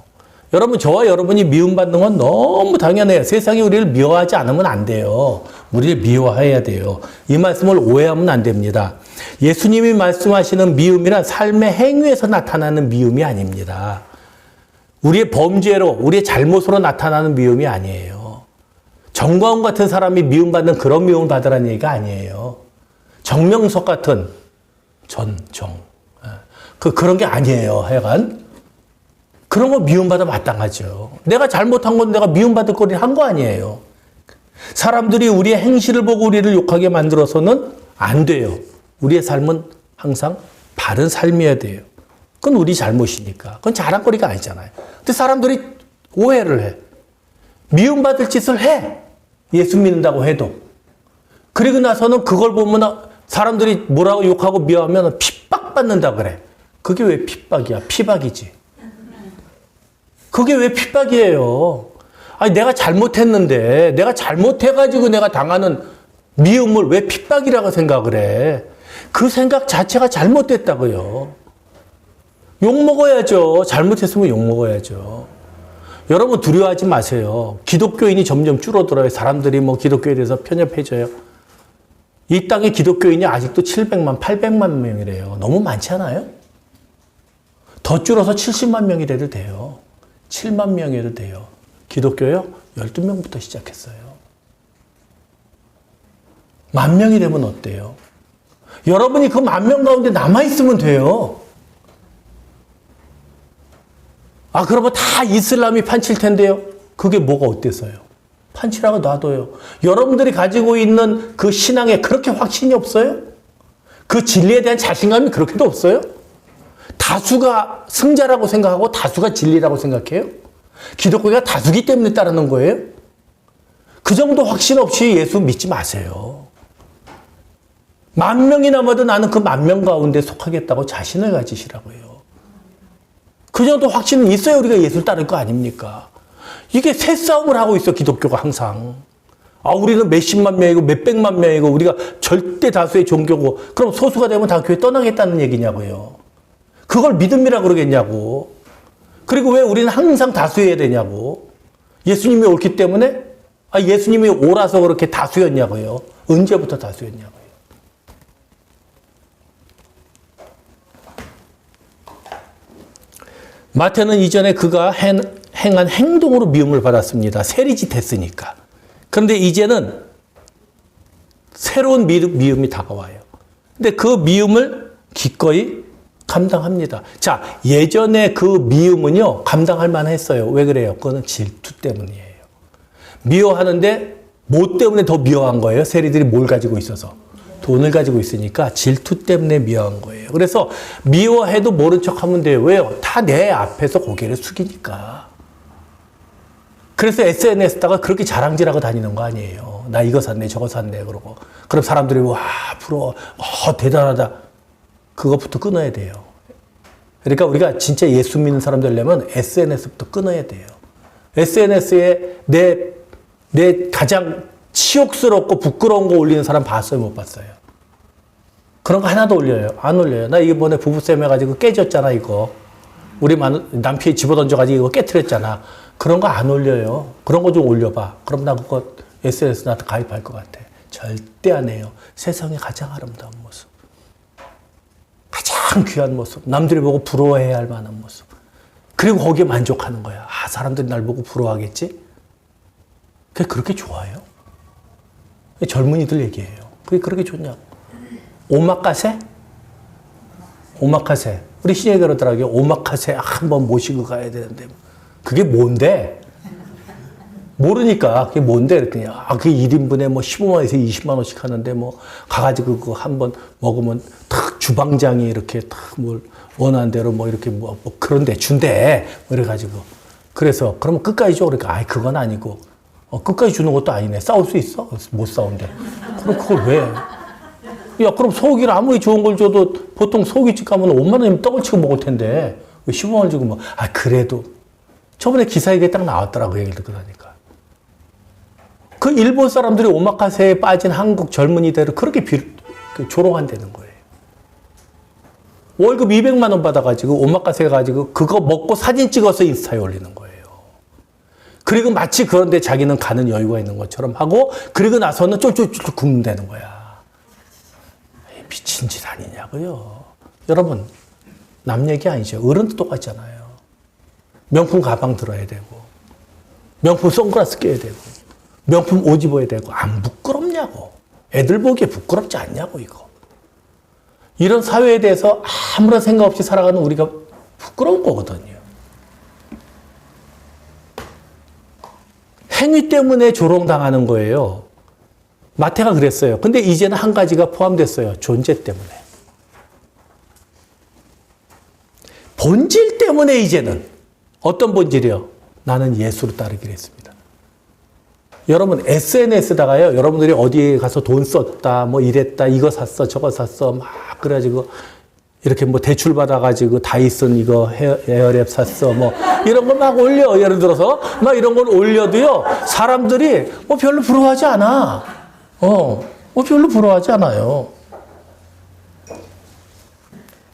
여러분, 저와 여러분이 미움받는 건 너무 당연해요. 세상이 우리를 미워하지 않으면 안 돼요. 우리를 미워해야 돼요. 이 말씀을 오해하면 안 됩니다. 예수님이 말씀하시는 미움이란 삶의 행위에서 나타나는 미움이 아닙니다. 우리의 범죄로, 우리의 잘못으로 나타나는 미움이 아니에요. 정광훈 같은 사람이 미움받는 그런 미움을 받으라는 얘기가 아니에요. 정명석 같은 그런 게 아니에요. 하여간 그런 거 미움받아 마땅하죠. 내가 잘못한 건 내가 미움받을 거리를 한 거 아니에요. 사람들이 우리의 행실을 보고 우리를 욕하게 만들어서는 안 돼요. 우리의 삶은 항상 바른 삶이어야 돼요. 그건 우리 잘못이니까. 그건 자랑거리가 아니잖아요. 근데 사람들이 오해를 해. 미움받을 짓을 해. 예수 믿는다고 해도. 그리고 나서는 그걸 보면 사람들이 뭐라고 욕하고 미워하면 핍박받는다 그래. 그게 왜 핍박이야? 피박이지. 그게 왜 핍박이에요? 아니, 내가 잘못했는데, 내가 잘못해가지고 내가 당하는 미움을 왜 핍박이라고 생각을 해? 그 생각 자체가 잘못됐다고요. 욕먹어야죠. 잘못했으면 욕먹어야죠. 여러분 두려워하지 마세요. 기독교인이 점점 줄어들어요. 사람들이 기독교에 대해서 편협해져요. 이 땅에 기독교인이 아직도 700만, 800만 명이래요. 너무 많지 않아요? 더 줄어서 70만 명이라도 돼요. 7만 명이라도 돼요. 기독교요? 12명부터 시작했어요. 10,000명이 되면 어때요? 여러분이 그 10,000명 가운데 남아있으면 돼요. 아, 그러면 다 이슬람이 판칠 텐데요? 그게 뭐가 어때서요? 판치라고 놔둬요. 여러분들이 가지고 있는 그 신앙에 그렇게 확신이 없어요? 그 진리에 대한 자신감이 그렇게도 없어요? 다 다수가 승자라고 생각하고 다수가 진리라고 생각해요? 기독교가 다수기 때문에 따르는 거예요? 그 정도 확신 없이 예수 믿지 마세요. 10,000명이 남아도 나는 그 10,000명 가운데 속하겠다고 자신을 가지시라고요. 그 정도 확신은 있어야 우리가 예수를 따를 거 아닙니까? 이게 새싸움을 하고 있어, 기독교가 항상. 우리는 몇십만 명이고 몇백만 명이고 우리가 절대 다수의 종교고, 그럼 소수가 되면 다 교회 떠나겠다는 얘기냐고요. 그걸 믿음이라 그러겠냐고. 그리고 왜 우리는 항상 다수여야 되냐고. 예수님이 옳기 때문에? 예수님이 옳아서 그렇게 다수였냐고요. 언제부터 다수였냐고요. 마태는 이전에 그가 행한 행동으로 미움을 받았습니다. 세리짓 했으니까. 그런데 이제는 새로운 미움이 다가와요. 근데 그 미움을 기꺼이 감당합니다. 자, 예전에 그 미움은요, 감당할 만했어요. 왜 그래요? 그거는 질투 때문이에요. 미워하는데 뭐 때문에 더 미워한 거예요? 세리들이 뭘 가지고 있어서? 돈을 가지고 있으니까 질투 때문에 미워한 거예요. 그래서 미워해도 모른 척하면 돼요. 왜요? 다 내 앞에서 고개를 숙이니까. 그래서 SNS다가 그렇게 자랑질하고 다니는 거 아니에요. 나 이거 샀네, 저거 샀네, 그러고. 그럼 사람들이 와, 부러워, 대단하다. 그것부터 끊어야 돼요. 그러니까 우리가 진짜 예수 믿는 사람 되려면 SNS부터 끊어야 돼요. SNS에 내 가장 치욕스럽고 부끄러운 거 올리는 사람 봤어요, 못 봤어요? 그런 거 하나도 올려요? 안 올려요. 나 이번에 부부싸움 해가지고 깨졌잖아, 이거. 우리 남편이 집어던져가지고 이거 깨트렸잖아. 그런 거 안 올려요. 그런 거 좀 올려봐. 그럼 나 그거 SNS 나한테 가입할 것 같아. 절대 안 해요. 세상에 가장 아름다운 모습. 가장 귀한 모습. 남들이 보고 부러워해야 할 만한 모습. 그리고 거기에 만족하는 거야. 사람들이 날 보고 부러워하겠지? 그게 그렇게 좋아요? 젊은이들 얘기예요. 그게 그렇게 좋냐고. 오마카세? 오마카세. 우리 신예가 그러더라고요. 오마카세 한번 모시고 가야 되는데. 그게 뭔데? 모르니까 그게 뭔데? 그랬더니 그게 1인분에 뭐 15만원에서 20만 원씩 하는데 뭐 가가지고 그거 한번 먹으면 탁 주방장이 이렇게 탁 뭘 원하는 대로 뭐 이렇게 뭐 그런데 준대. 뭐 이래가지고. 그래서 그러면 끝까지 줘. 그러니까 그건 아니고. 끝까지 주는 것도 아니네. 싸울 수 있어? 못 싸운대. 그럼 그걸 왜? 야, 그럼 소고기를 아무리 좋은 걸 줘도 보통 소고기집 가면 5만 원이면 떡을 치고 먹을 텐데 왜 15만 원 주고 뭐 그래도 저번에 기사에 이게 딱 나왔더라고. 그 얘기를 듣고 나니까. 그 일본 사람들이 오마카세에 빠진 한국 젊은이들을 그렇게 조롱한다는 거예요. 월급 200만 원 받아가지고 오마카세 가지고 그거 먹고 사진 찍어서 인스타에 올리는 거예요. 그리고 마치 그런데 자기는 가는 여유가 있는 것처럼 하고 그리고 나서는 쫄쫄쫄 굶는다는 거야. 미친 짓 아니냐고요. 여러분, 남 얘기 아니죠. 어른도 똑같잖아요. 명품 가방 들어야 되고 명품 선글라스 껴야 되고 명품 옷 입어야 되고 안 부끄럽냐고. 애들 보기에 부끄럽지 않냐고 이거. 이런 사회에 대해서 아무런 생각 없이 살아가는 우리가 부끄러운 거거든요. 행위 때문에 조롱당하는 거예요. 마태가 그랬어요. 근데 이제는 한 가지가 포함됐어요. 존재 때문에. 본질 때문에 이제는. 어떤 본질이요? 나는 예수를 따르기로 했습니다. 여러분 SNS다가요. 여러분들이 어디에 가서 돈 썼다, 뭐 이랬다, 이거 샀어, 저거 샀어, 막 그래가지고 이렇게 뭐 대출 받아가지고 다이슨 이거 에어랩 샀어, 뭐 이런 걸 막 올려. 예를 들어서 막 이런 걸 올려도요. 사람들이 별로 부러워하지 않아. 별로 부러워하지 않아요.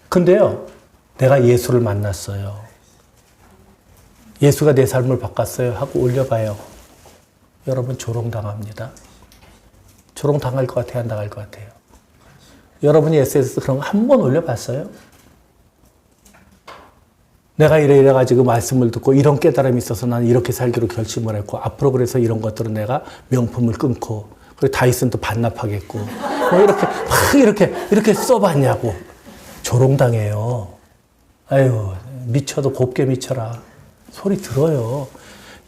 근데요, 내가 예수를 만났어요. 예수가 내 삶을 바꿨어요 하고 올려봐요. 여러분 조롱당합니다. 조롱당할 것 같아요? 안 당할 것 같아요? 여러분이 SNS 그런 거 한 번 올려봤어요? 내가 이래가지고 말씀을 듣고 이런 깨달음이 있어서 나는 이렇게 살기로 결심을 했고 앞으로 그래서 이런 것들은 내가 명품을 끊고 그리고 다이슨도 반납하겠고 뭐 이렇게 써봤냐고. 조롱당해요. 아유, 미쳐도 곱게 미쳐라. 소리 들어요.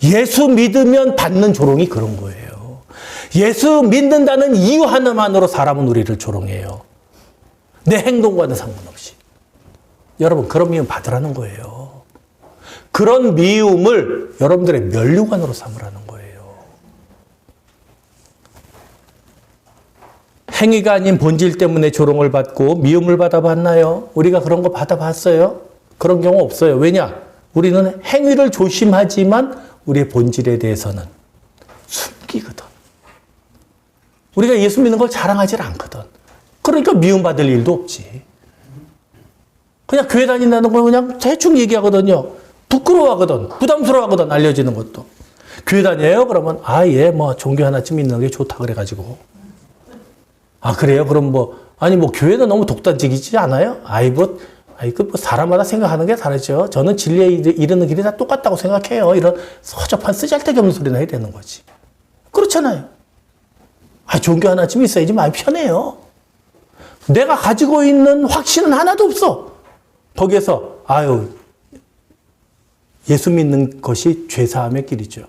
예수 믿으면 받는 조롱이 그런 거예요. 예수 믿는다는 이유 하나만으로 사람은 우리를 조롱해요. 내 행동과는 상관없이. 여러분, 그런 미움 받으라는 거예요. 그런 미움을 여러분들의 면류관으로 삼으라는 거예요. 행위가 아닌 본질 때문에 조롱을 받고 미움을 받아봤나요? 우리가 그런 거 받아봤어요? 그런 경우 없어요. 왜냐? 우리는 행위를 조심하지만 우리의 본질에 대해서는 숨기거든. 우리가 예수 믿는 걸 자랑하지 않거든. 그러니까 미움받을 일도 없지. 그냥 교회 다닌다는 걸 그냥 대충 얘기하거든요. 부끄러워하거든. 부담스러워하거든. 알려지는 것도. 교회 다녀요? 그러면 예, 뭐 종교 하나쯤 있는 게 좋다 그래가지고. 그래요? 그럼 아니 교회는 너무 독단적이지 않아요? 뭐 사람마다 생각하는 게 다르죠. 저는 진리에 이르는 길이 다 똑같다고 생각해요. 이런 허접한 쓰잘데기 없는 소리나 해야 되는 거지. 그렇잖아요. 종교 하나쯤 있어야지 마음이 편해요. 내가 가지고 있는 확신은 하나도 없어. 거기에서 예수 믿는 것이 죄사함의 길이죠.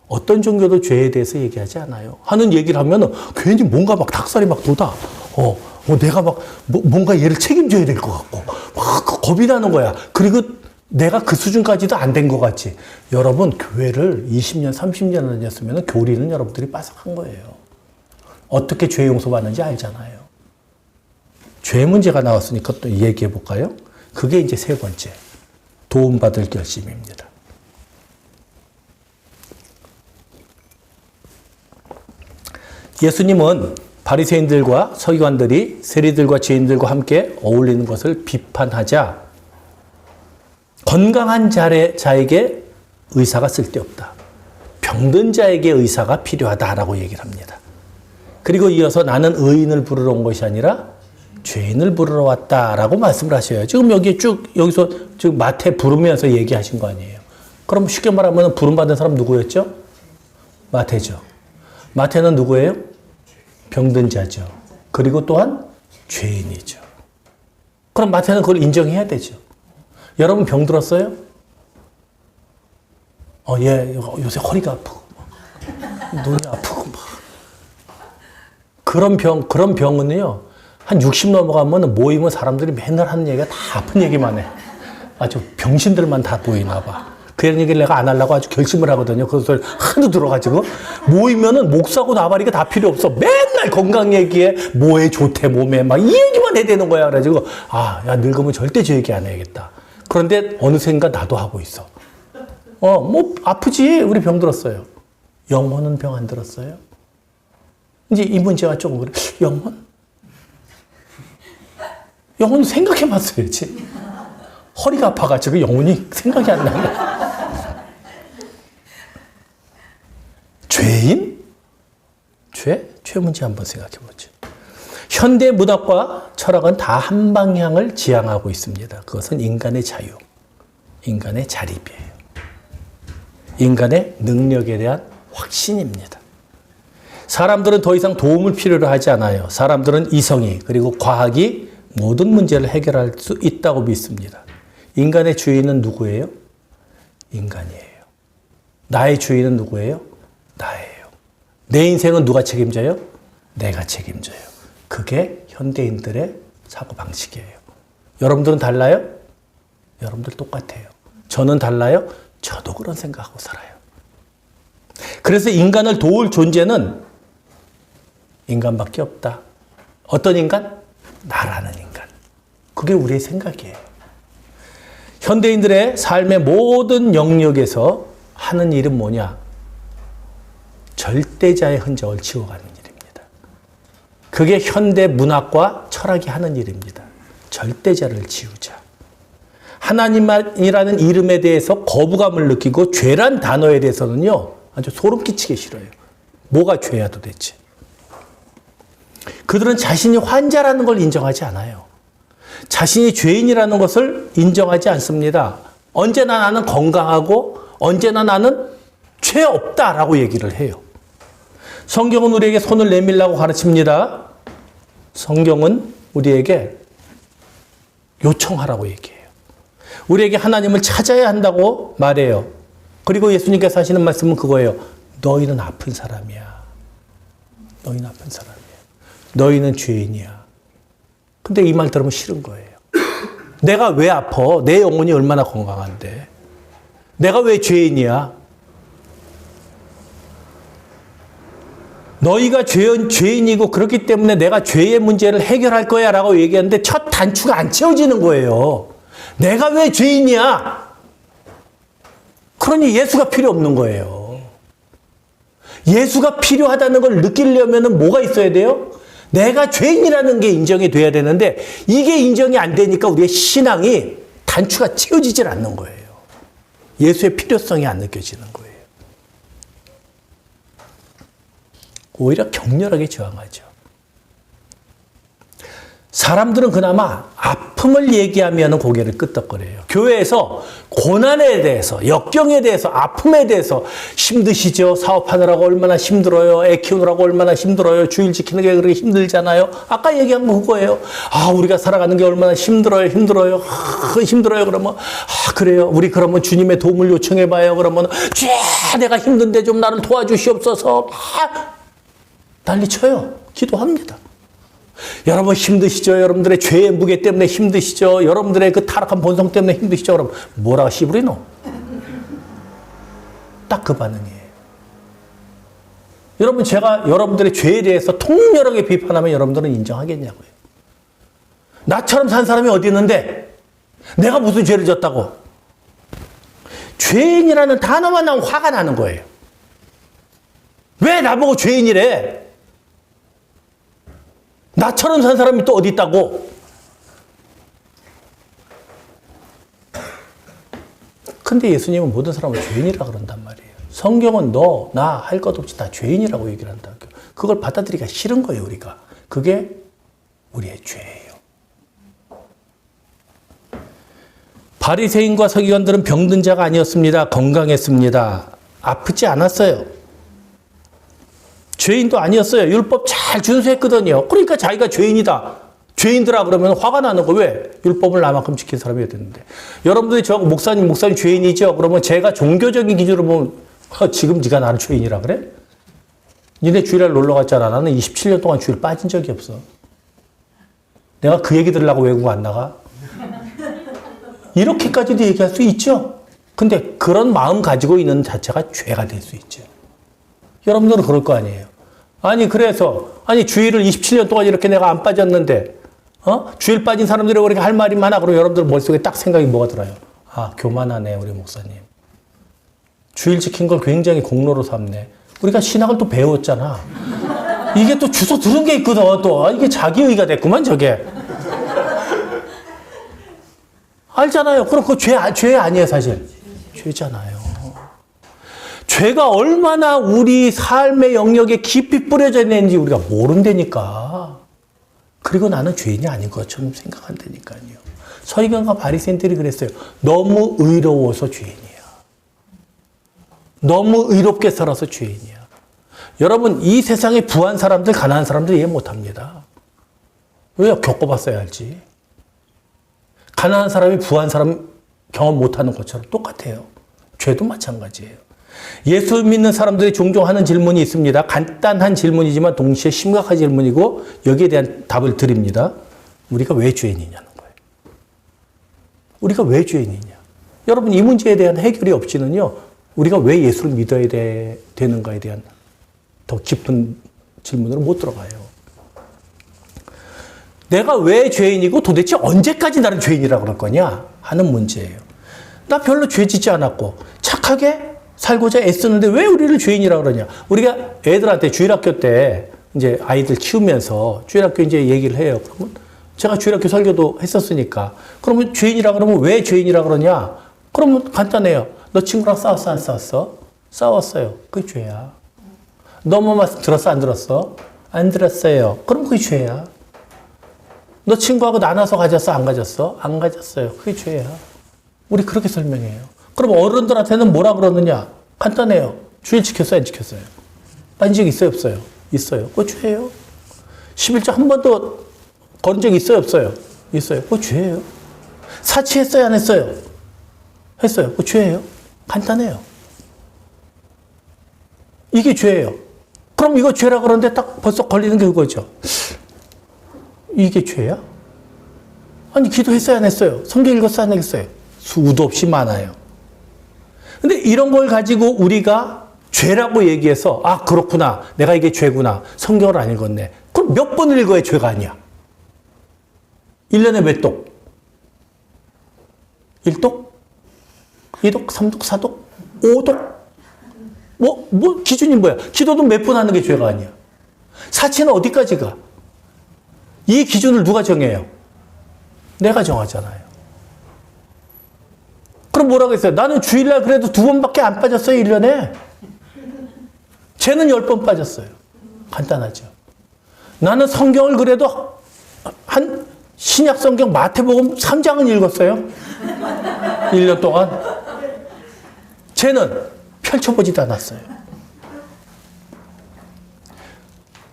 어떤 종교도 죄에 대해서 얘기하지 않아요. 하는 얘기를 하면은 괜히 뭔가 막 닭살이 막 돋아. 내가 막 뭔가 얘를 책임져야 될 것 같고 막 겁이 나는 거야. 그리고 내가 그 수준까지도 안 된 것 같지. 여러분, 교회를 20년, 30년 다녔으면 교리는 여러분들이 빠삭한 거예요. 어떻게 죄 용서받는지 알잖아요. 죄 문제가 나왔으니까 또 얘기해 볼까요? 그게 이제 세 번째, 도움받을 결심입니다. 예수님은 바리새인들과 서기관들이 세리들과 죄인들과 함께 어울리는 것을 비판하자 건강한 자에게 의사가 쓸데없다. 병든 자에게 의사가 필요하다라고 얘기를 합니다. 그리고 이어서 나는 의인을 부르러 온 것이 아니라 죄인을 부르러 왔다라고 말씀을 하셔요. 지금 여기서 지금 마태 부르면서 얘기하신 거 아니에요. 그럼 쉽게 말하면 부름받은 사람 누구였죠? 마태죠. 마태는 누구예요? 병든 자죠. 그리고 또한 죄인이죠. 그럼 마태는 그걸 인정해야 되죠. 여러분 병 들었어요? 요새 허리가 아프고 눈이 아프고 막. 그런 병은요. 한 60 넘어가면 모이면 사람들이 맨날 하는 얘기가 다 아픈 얘기만 해. 아주 병신들만 다 보이나 봐. 그런 얘기를 내가 안 하려고 아주 결심을 하거든요. 그것을 하도 들어가지고. 모이면은 목사고 나발이가 다 필요 없어. 맨날 건강 얘기에 뭐에 좋대, 몸에 막 이 얘기만 해야 되는 거야. 그래가지고, 늙으면 절대 저 얘기 안 해야겠다. 그런데 어느샌가 나도 하고 있어. 아프지? 우리 병 들었어요. 영혼은 병 안 들었어요? 이제 이 문제가 조금 그래. 영혼 생각해 봤어야지. 허리가 아파가지고 영혼이 생각이 안 나네. 죄인? 죄 문제 한번 생각해 보죠. 현대 문학과 철학은 다 한 방향을 지향하고 있습니다. 그것은 인간의 자유, 인간의 자립이에요. 인간의 능력에 대한 확신입니다. 사람들은 더 이상 도움을 필요로 하지 않아요. 사람들은 이성이 그리고 과학이 모든 문제를 해결할 수 있다고 믿습니다. 인간의 주인은 누구예요? 인간이에요. 나의 주인은 누구예요? 나예요. 내 인생은 누가 책임져요? 내가 책임져요. 그게 현대인들의 사고방식이에요. 여러분들은 달라요? 여러분들 똑같아요. 저는 달라요? 저도 그런 생각하고 살아요. 그래서 인간을 도울 존재는 인간밖에 없다. 어떤 인간? 나라는 인간. 그게 우리의 생각이에요. 현대인들의 삶의 모든 영역에서 하는 일은 뭐냐? 절대자의 흔적을 지워가는 일입니다. 그게 현대 문학과 철학이 하는 일입니다. 절대자를 지우자. 하나님이라는 이름에 대해서 거부감을 느끼고 죄란 단어에 대해서는요, 아주 소름 끼치게 싫어요. 뭐가 죄야 도대체? 그들은 자신이 환자라는 걸 인정하지 않아요. 자신이 죄인이라는 것을 인정하지 않습니다. 언제나 나는 건강하고 언제나 나는 죄 없다라고 얘기를 해요. 성경은 우리에게 손을 내밀라고 가르칩니다. 성경은 우리에게 요청하라고 얘기해요. 우리에게 하나님을 찾아야 한다고 말해요. 그리고 예수님께서 하시는 말씀은 그거예요. 너희는 아픈 사람이야. 너희는 아픈 사람이야. 너희는 죄인이야. 근데 이 말 들으면 싫은 거예요. 내가 왜 아파? 내 영혼이 얼마나 건강한데. 내가 왜 죄인이야? 너희가 죄인이고 그렇기 때문에 내가 죄의 문제를 해결할 거야 라고 얘기하는데 첫 단추가 안 채워지는 거예요. 내가 왜 죄인이야? 그러니 예수가 필요 없는 거예요. 예수가 필요하다는 걸 느끼려면 뭐가 있어야 돼요? 내가 죄인이라는 게 인정이 돼야 되는데 이게 인정이 안 되니까 우리의 신앙이 단추가 채워지질 않는 거예요. 예수의 필요성이 안 느껴지는 거예요. 오히려 격렬하게 저항하죠. 사람들은 그나마 아픔을 얘기하면 고개를 끄덕거려요. 교회에서 고난에 대해서, 역경에 대해서, 아픔에 대해서 힘드시죠? 사업하느라고 얼마나 힘들어요? 애 키우느라고 얼마나 힘들어요? 주일 지키는 게 그렇게 힘들잖아요? 아까 얘기한 거 그거예요. 우리가 살아가는 게 얼마나 힘들어요? 힘들어요? 그러면, 그래요. 우리 그러면 주님의 도움을 요청해봐요. 그러면, 내가 힘든데 좀 나를 도와주시옵소서. 난리 쳐요. 기도합니다. 여러분 힘드시죠? 여러분들의 죄의 무게 때문에 힘드시죠? 여러분들의 그 타락한 본성 때문에 힘드시죠? 그럼 뭐라고 씨부리노? 딱 그 반응이에요. 여러분 제가 여러분들의 죄에 대해서 통렬하게 비판하면 여러분들은 인정하겠냐고요. 나처럼 산 사람이 어디 있는데 내가 무슨 죄를 졌다고? 죄인이라는 단어만 나오면 화가 나는 거예요. 왜 나보고 죄인이래? 나처럼 산 사람이 또 어디 있다고? 근데 예수님은 모든 사람을 죄인이라 그런단 말이에요. 성경은 너, 나 할 것 없이 다 죄인이라고 얘기를 한다. 그걸 받아들이기가 싫은 거예요, 우리가. 그게 우리의 죄예요. 바리새인과 서기관들은 병든 자가 아니었습니다. 건강했습니다. 아프지 않았어요. 죄인도 아니었어요. 율법 잘 준수했거든요. 그러니까 자기가 죄인이다. 죄인들아 그러면 화가 나는 거. 왜? 율법을 나만큼 지킨 사람이어야 되는데. 여러분들이 저하고 목사님 죄인이죠? 그러면 제가 종교적인 기준으로 보면 지금 네가 나를 죄인이라 그래? 니네 주일날 놀러 갔잖아. 나는 27년 동안 주일 빠진 적이 없어. 내가 그 얘기 들으려고 외국 안 나가? 이렇게까지도 얘기할 수 있죠? 근데 그런 마음 가지고 있는 자체가 죄가 될 수 있죠. 여러분들은 그럴 거 아니에요. 그래서 주일을 27년 동안 이렇게 내가 안 빠졌는데, 주일 빠진 사람들이 그렇게 할 말이 많아. 그럼 여러분들 머릿속에 딱 생각이 뭐가 들어요? 교만하네, 우리 목사님. 주일 지킨 걸 굉장히 공로로 삼네. 우리가 신학을 또 배웠잖아. 이게 또 주워 들은 게 있거든, 또. 이게 자기의가 됐구만, 저게. 알잖아요. 그럼 그거 죄 아니에요, 사실. 죄잖아요. 죄가 얼마나 우리 삶의 영역에 깊이 뿌려져 있는지 우리가 모른다니까. 그리고 나는 죄인이 아닌 것처럼 생각한다니까요. 서기관과 바리새인들이 그랬어요. 너무 의로워서 죄인이야. 너무 의롭게 살아서 죄인이야. 여러분 이 세상에 부한 사람들, 가난한 사람들 이해 못합니다. 왜요? 겪어봤어야 알지. 가난한 사람이 부한 사람 경험 못하는 것처럼 똑같아요. 죄도 마찬가지예요. 예수 믿는 사람들이 종종 하는 질문이 있습니다. 간단한 질문이지만 동시에 심각한 질문이고 여기에 대한 답을 드립니다. 우리가 왜 죄인이냐는 거예요. 우리가 왜 죄인이냐. 여러분 이 문제에 대한 해결이 없이는요. 우리가 왜 예수를 믿어야 되는가에 대한 더 깊은 질문으로 못 들어가요. 내가 왜 죄인이고 도대체 언제까지 나를 죄인이라고 그럴 거냐 하는 문제예요. 나 별로 죄 짓지 않았고 착하게 살고자 애쓰는데 왜 우리를 죄인이라고 그러냐. 우리가 애들한테 주일학교 때 이제 아이들 키우면서 주일학교 이제 얘기를 해요. 그러면 제가 주일학교 설교도 했었으니까 그러면 죄인이라고 그러면 왜 죄인이라고 그러냐. 그러면 간단해요. 너 친구랑 싸웠어 안 싸웠어? 싸웠어요. 그게 죄야. 너 뭐 말씀 들었어 안 들었어? 안 들었어요. 그럼 그게 죄야. 너 친구하고 나눠서 가졌어 안 가졌어? 안 가졌어요. 그게 죄야. 우리 그렇게 설명해요. 그럼 어른들한테는 뭐라 그러느냐? 간단해요. 주일 지켰어요? 안 지켰어요? 빠진 적 있어요? 없어요? 있어요. 그거 죄예요. 11조 한 번도 거른 적 있어요? 없어요? 있어요. 그거 죄예요. 사치했어요? 안 했어요? 했어요. 그거 죄예요. 간단해요. 이게 죄예요. 그럼 이거 죄라 그러는데 딱 벌써 걸리는 게 그거죠. 이게 죄야? 아니, 기도했어요, 안 했어요? 성경 읽었어요, 안 읽었어요? 수도 없이 많아요. 근데 이런 걸 가지고 우리가 죄라고 얘기해서, 아, 그렇구나. 내가 이게 죄구나. 성경을 안 읽었네. 그럼 몇 번을 읽어야 죄가 아니야? 1년에 몇 독? 1독? 2독? 3독? 4독? 5독? 뭐, 기준이 뭐야? 기도도 몇 번 하는 게 죄가 아니야. 사치는 어디까지 가? 이 기준을 누가 정해요? 내가 정하잖아요. 그럼 뭐라고 했어요? 나는 주일날 그래도 2번밖에 안 빠졌어요, 1년에. 쟤는 10번 빠졌어요. 간단하죠. 나는 성경을 그래도 한 신약 성경 마태복음 3장은 읽었어요. 1년 동안. 쟤는 펼쳐보지도 않았어요.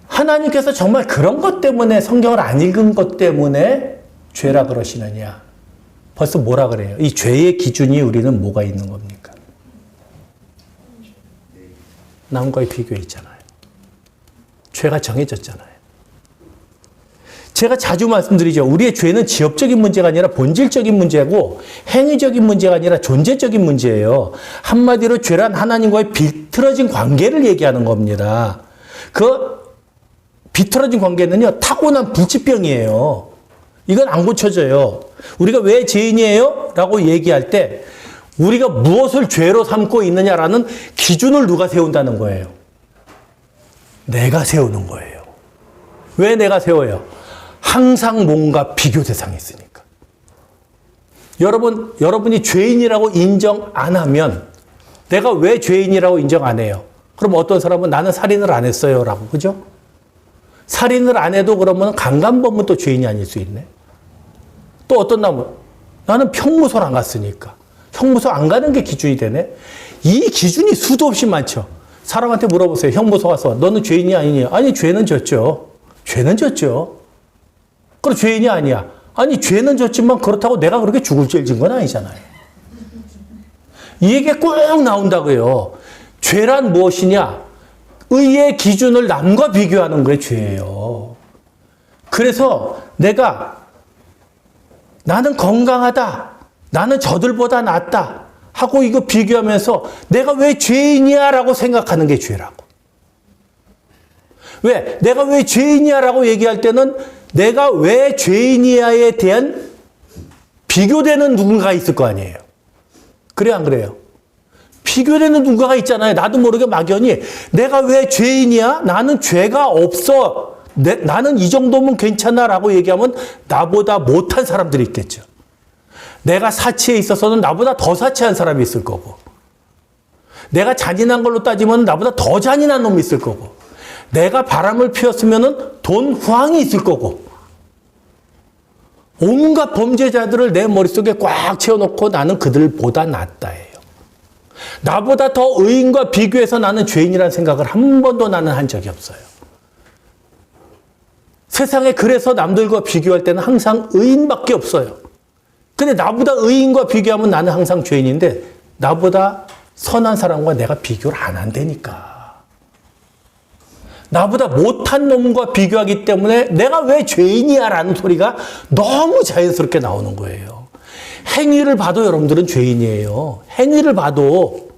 하나님께서 정말 그런 것 때문에 성경을 안 읽은 것 때문에 죄라 그러시느냐. 벌써 뭐라 그래요? 이 죄의 기준이 우리는 뭐가 있는 겁니까? 남과의 비교에 있잖아요. 죄가 정해졌잖아요. 제가 자주 말씀드리죠. 우리의 죄는 지엽적인 문제가 아니라 본질적인 문제고 행위적인 문제가 아니라 존재적인 문제예요. 한마디로 죄란 하나님과의 비틀어진 관계를 얘기하는 겁니다. 그 비틀어진 관계는요, 타고난 불치병이에요. 이건 안 고쳐져요. 우리가 왜 죄인이에요? 라고 얘기할 때 우리가 무엇을 죄로 삼고 있느냐라는 기준을 누가 세운다는 거예요? 내가 세우는 거예요. 왜 내가 세워요? 항상 뭔가 비교 대상이 있으니까. 여러분이 죄인이라고 인정 안 하면 내가 왜 죄인이라고 인정 안 해요? 그럼 어떤 사람은 나는 살인을 안 했어요. 라고. 그죠? 살인을 안 해도 그러면 강간범은 또 죄인이 아닐 수 있네. 또 어떤 나는 평무소를 안 갔으니까. 형무소 안 가는 게 기준이 되네. 이 기준이 수도 없이 많죠. 사람한테 물어보세요. 형무소 가서 너는 죄인이 아니냐? 아니, 죄는 졌죠. 죄는 졌죠. 그럼 죄인이 아니야. 아니, 죄는 졌지만 그렇다고 내가 그렇게 죽을 죄를 진 건 아니잖아요. 이 얘기가 꼭 나온다고요. 죄란 무엇이냐? 의의 기준을 남과 비교하는 게 죄예요. 그래서 나는 건강하다. 나는 저들보다 낫다. 하고 이거 비교하면서 내가 왜 죄인이야? 라고 생각하는 게 죄라고. 왜? 내가 왜 죄인이야? 라고 얘기할 때는 내가 왜 죄인이야에 대한 비교되는 누군가가 있을 거 아니에요. 그래, 안 그래요? 비교되는 누군가가 있잖아요. 나도 모르게 막연히 내가 왜 죄인이야? 나는 죄가 없어. 나는 이 정도면 괜찮아 라고 얘기하면 나보다 못한 사람들이 있겠죠. 내가 사치에 있어서는 나보다 더 사치한 사람이 있을 거고, 내가 잔인한 걸로 따지면 나보다 더 잔인한 놈이 있을 거고, 내가 바람을 피웠으면 돈 후항이 있을 거고, 온갖 범죄자들을 내 머릿속에 꽉 채워놓고 나는 그들보다 낫다예요. 나보다 더 의인과 비교해서 나는 죄인이라는 생각을 한 번도 나는 한 적이 없어요. 세상에 그래서 남들과 비교할 때는 항상 의인밖에 없어요. 근데 나보다 의인과 비교하면 나는 항상 죄인인데 나보다 선한 사람과 내가 비교를 안 한다니까. 나보다 못한 놈과 비교하기 때문에 내가 왜 죄인이야 라는 소리가 너무 자연스럽게 나오는 거예요. 행위를 봐도 여러분들은 죄인이에요. 행위를 봐도.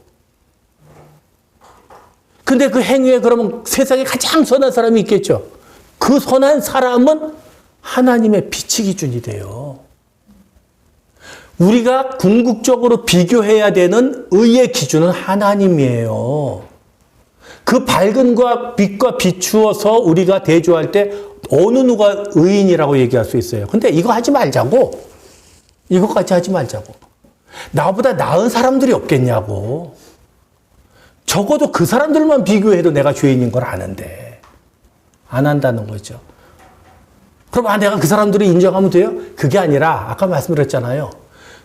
근데 그 행위에 그러면 세상에 가장 선한 사람이 있겠죠. 그 선한 사람은 하나님의 빛이 기준이 돼요. 우리가 궁극적으로 비교해야 되는 의의 기준은 하나님이에요. 그 밝은 빛과 비추어서 우리가 대조할 때 어느 누가 의인이라고 얘기할 수 있어요. 근데 이거 하지 말자고. 이것까지 하지 말자고. 나보다 나은 사람들이 없겠냐고. 적어도 그 사람들만 비교해도 내가 죄인인 걸 아는데 안 한다는 거죠. 그럼 내가 그 사람들을 인정하면 돼요? 그게 아니라 아까 말씀드렸잖아요.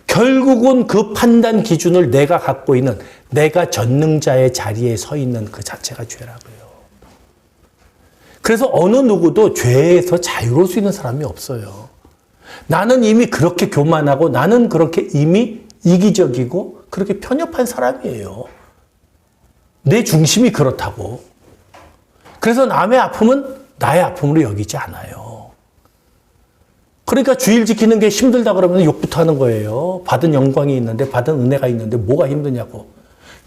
결국은 그 판단 기준을 내가 갖고 있는, 내가 전능자의 자리에 서 있는 그 자체가 죄라고요. 그래서 어느 누구도 죄에서 자유로울 수 있는 사람이 없어요. 나는 이미 그렇게 교만하고 나는 그렇게 이미 이기적이고 그렇게 편협한 사람이에요. 내 중심이 그렇다고. 그래서 남의 아픔은 나의 아픔으로 여기지 않아요. 그러니까 주일 지키는 게 힘들다 그러면 욕부터 하는 거예요. 받은 영광이 있는데, 받은 은혜가 있는데 뭐가 힘드냐고.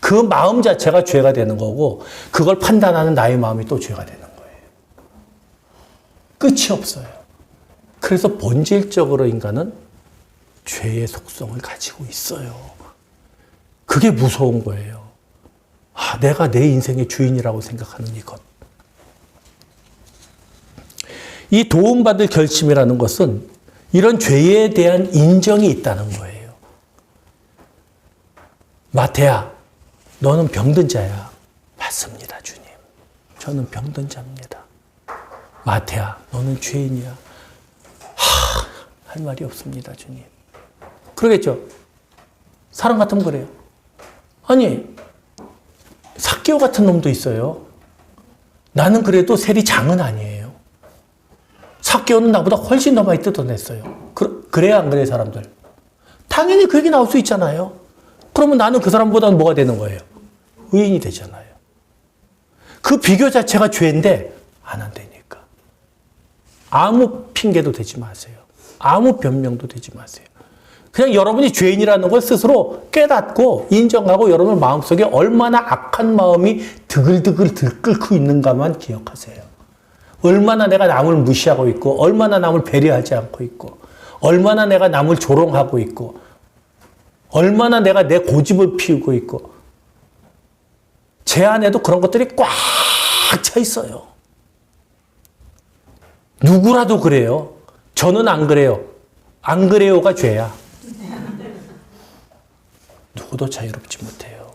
그 마음 자체가 죄가 되는 거고, 그걸 판단하는 나의 마음이 또 죄가 되는 거예요. 끝이 없어요. 그래서 본질적으로 인간은 죄의 속성을 가지고 있어요. 그게 무서운 거예요. 아, 내가 내 인생의 주인이라고 생각하는 이것. 이 도움받을 결심이라는 것은 이런 죄에 대한 인정이 있다는 거예요. 마태야, 너는 병든 자야. 맞습니다, 주님. 저는 병든 자입니다. 마태야, 너는 죄인이야. 할 말이 없습니다, 주님. 그러겠죠? 사람 같으면 그래요. 아니, 삭개오 같은 놈도 있어요. 나는 그래도 셀이 장은 아니에요. 삭개오는 나보다 훨씬 더 많이 뜯어냈어요. 그래야 안 그래요, 사람들? 당연히 그 얘기 나올 수 있잖아요. 그러면 나는 그 사람보다는 뭐가 되는 거예요? 의인이 되잖아요. 그 비교 자체가 죄인데 안 한다니까. 아무 핑계도 대지 마세요. 아무 변명도 되지 마세요. 그냥 여러분이 죄인이라는 걸 스스로 깨닫고 인정하고 여러분 마음속에 얼마나 악한 마음이 드글드글 들끓고 있는가만 기억하세요. 얼마나 내가 남을 무시하고 있고, 얼마나 남을 배려하지 않고 있고, 얼마나 내가 남을 조롱하고 있고, 얼마나 내가 내 고집을 피우고 있고, 제 안에도 그런 것들이 꽉 차 있어요. 누구라도 그래요. 저는 안 그래요. 안 그래요가 죄야. 누구도 자유롭지 못해요.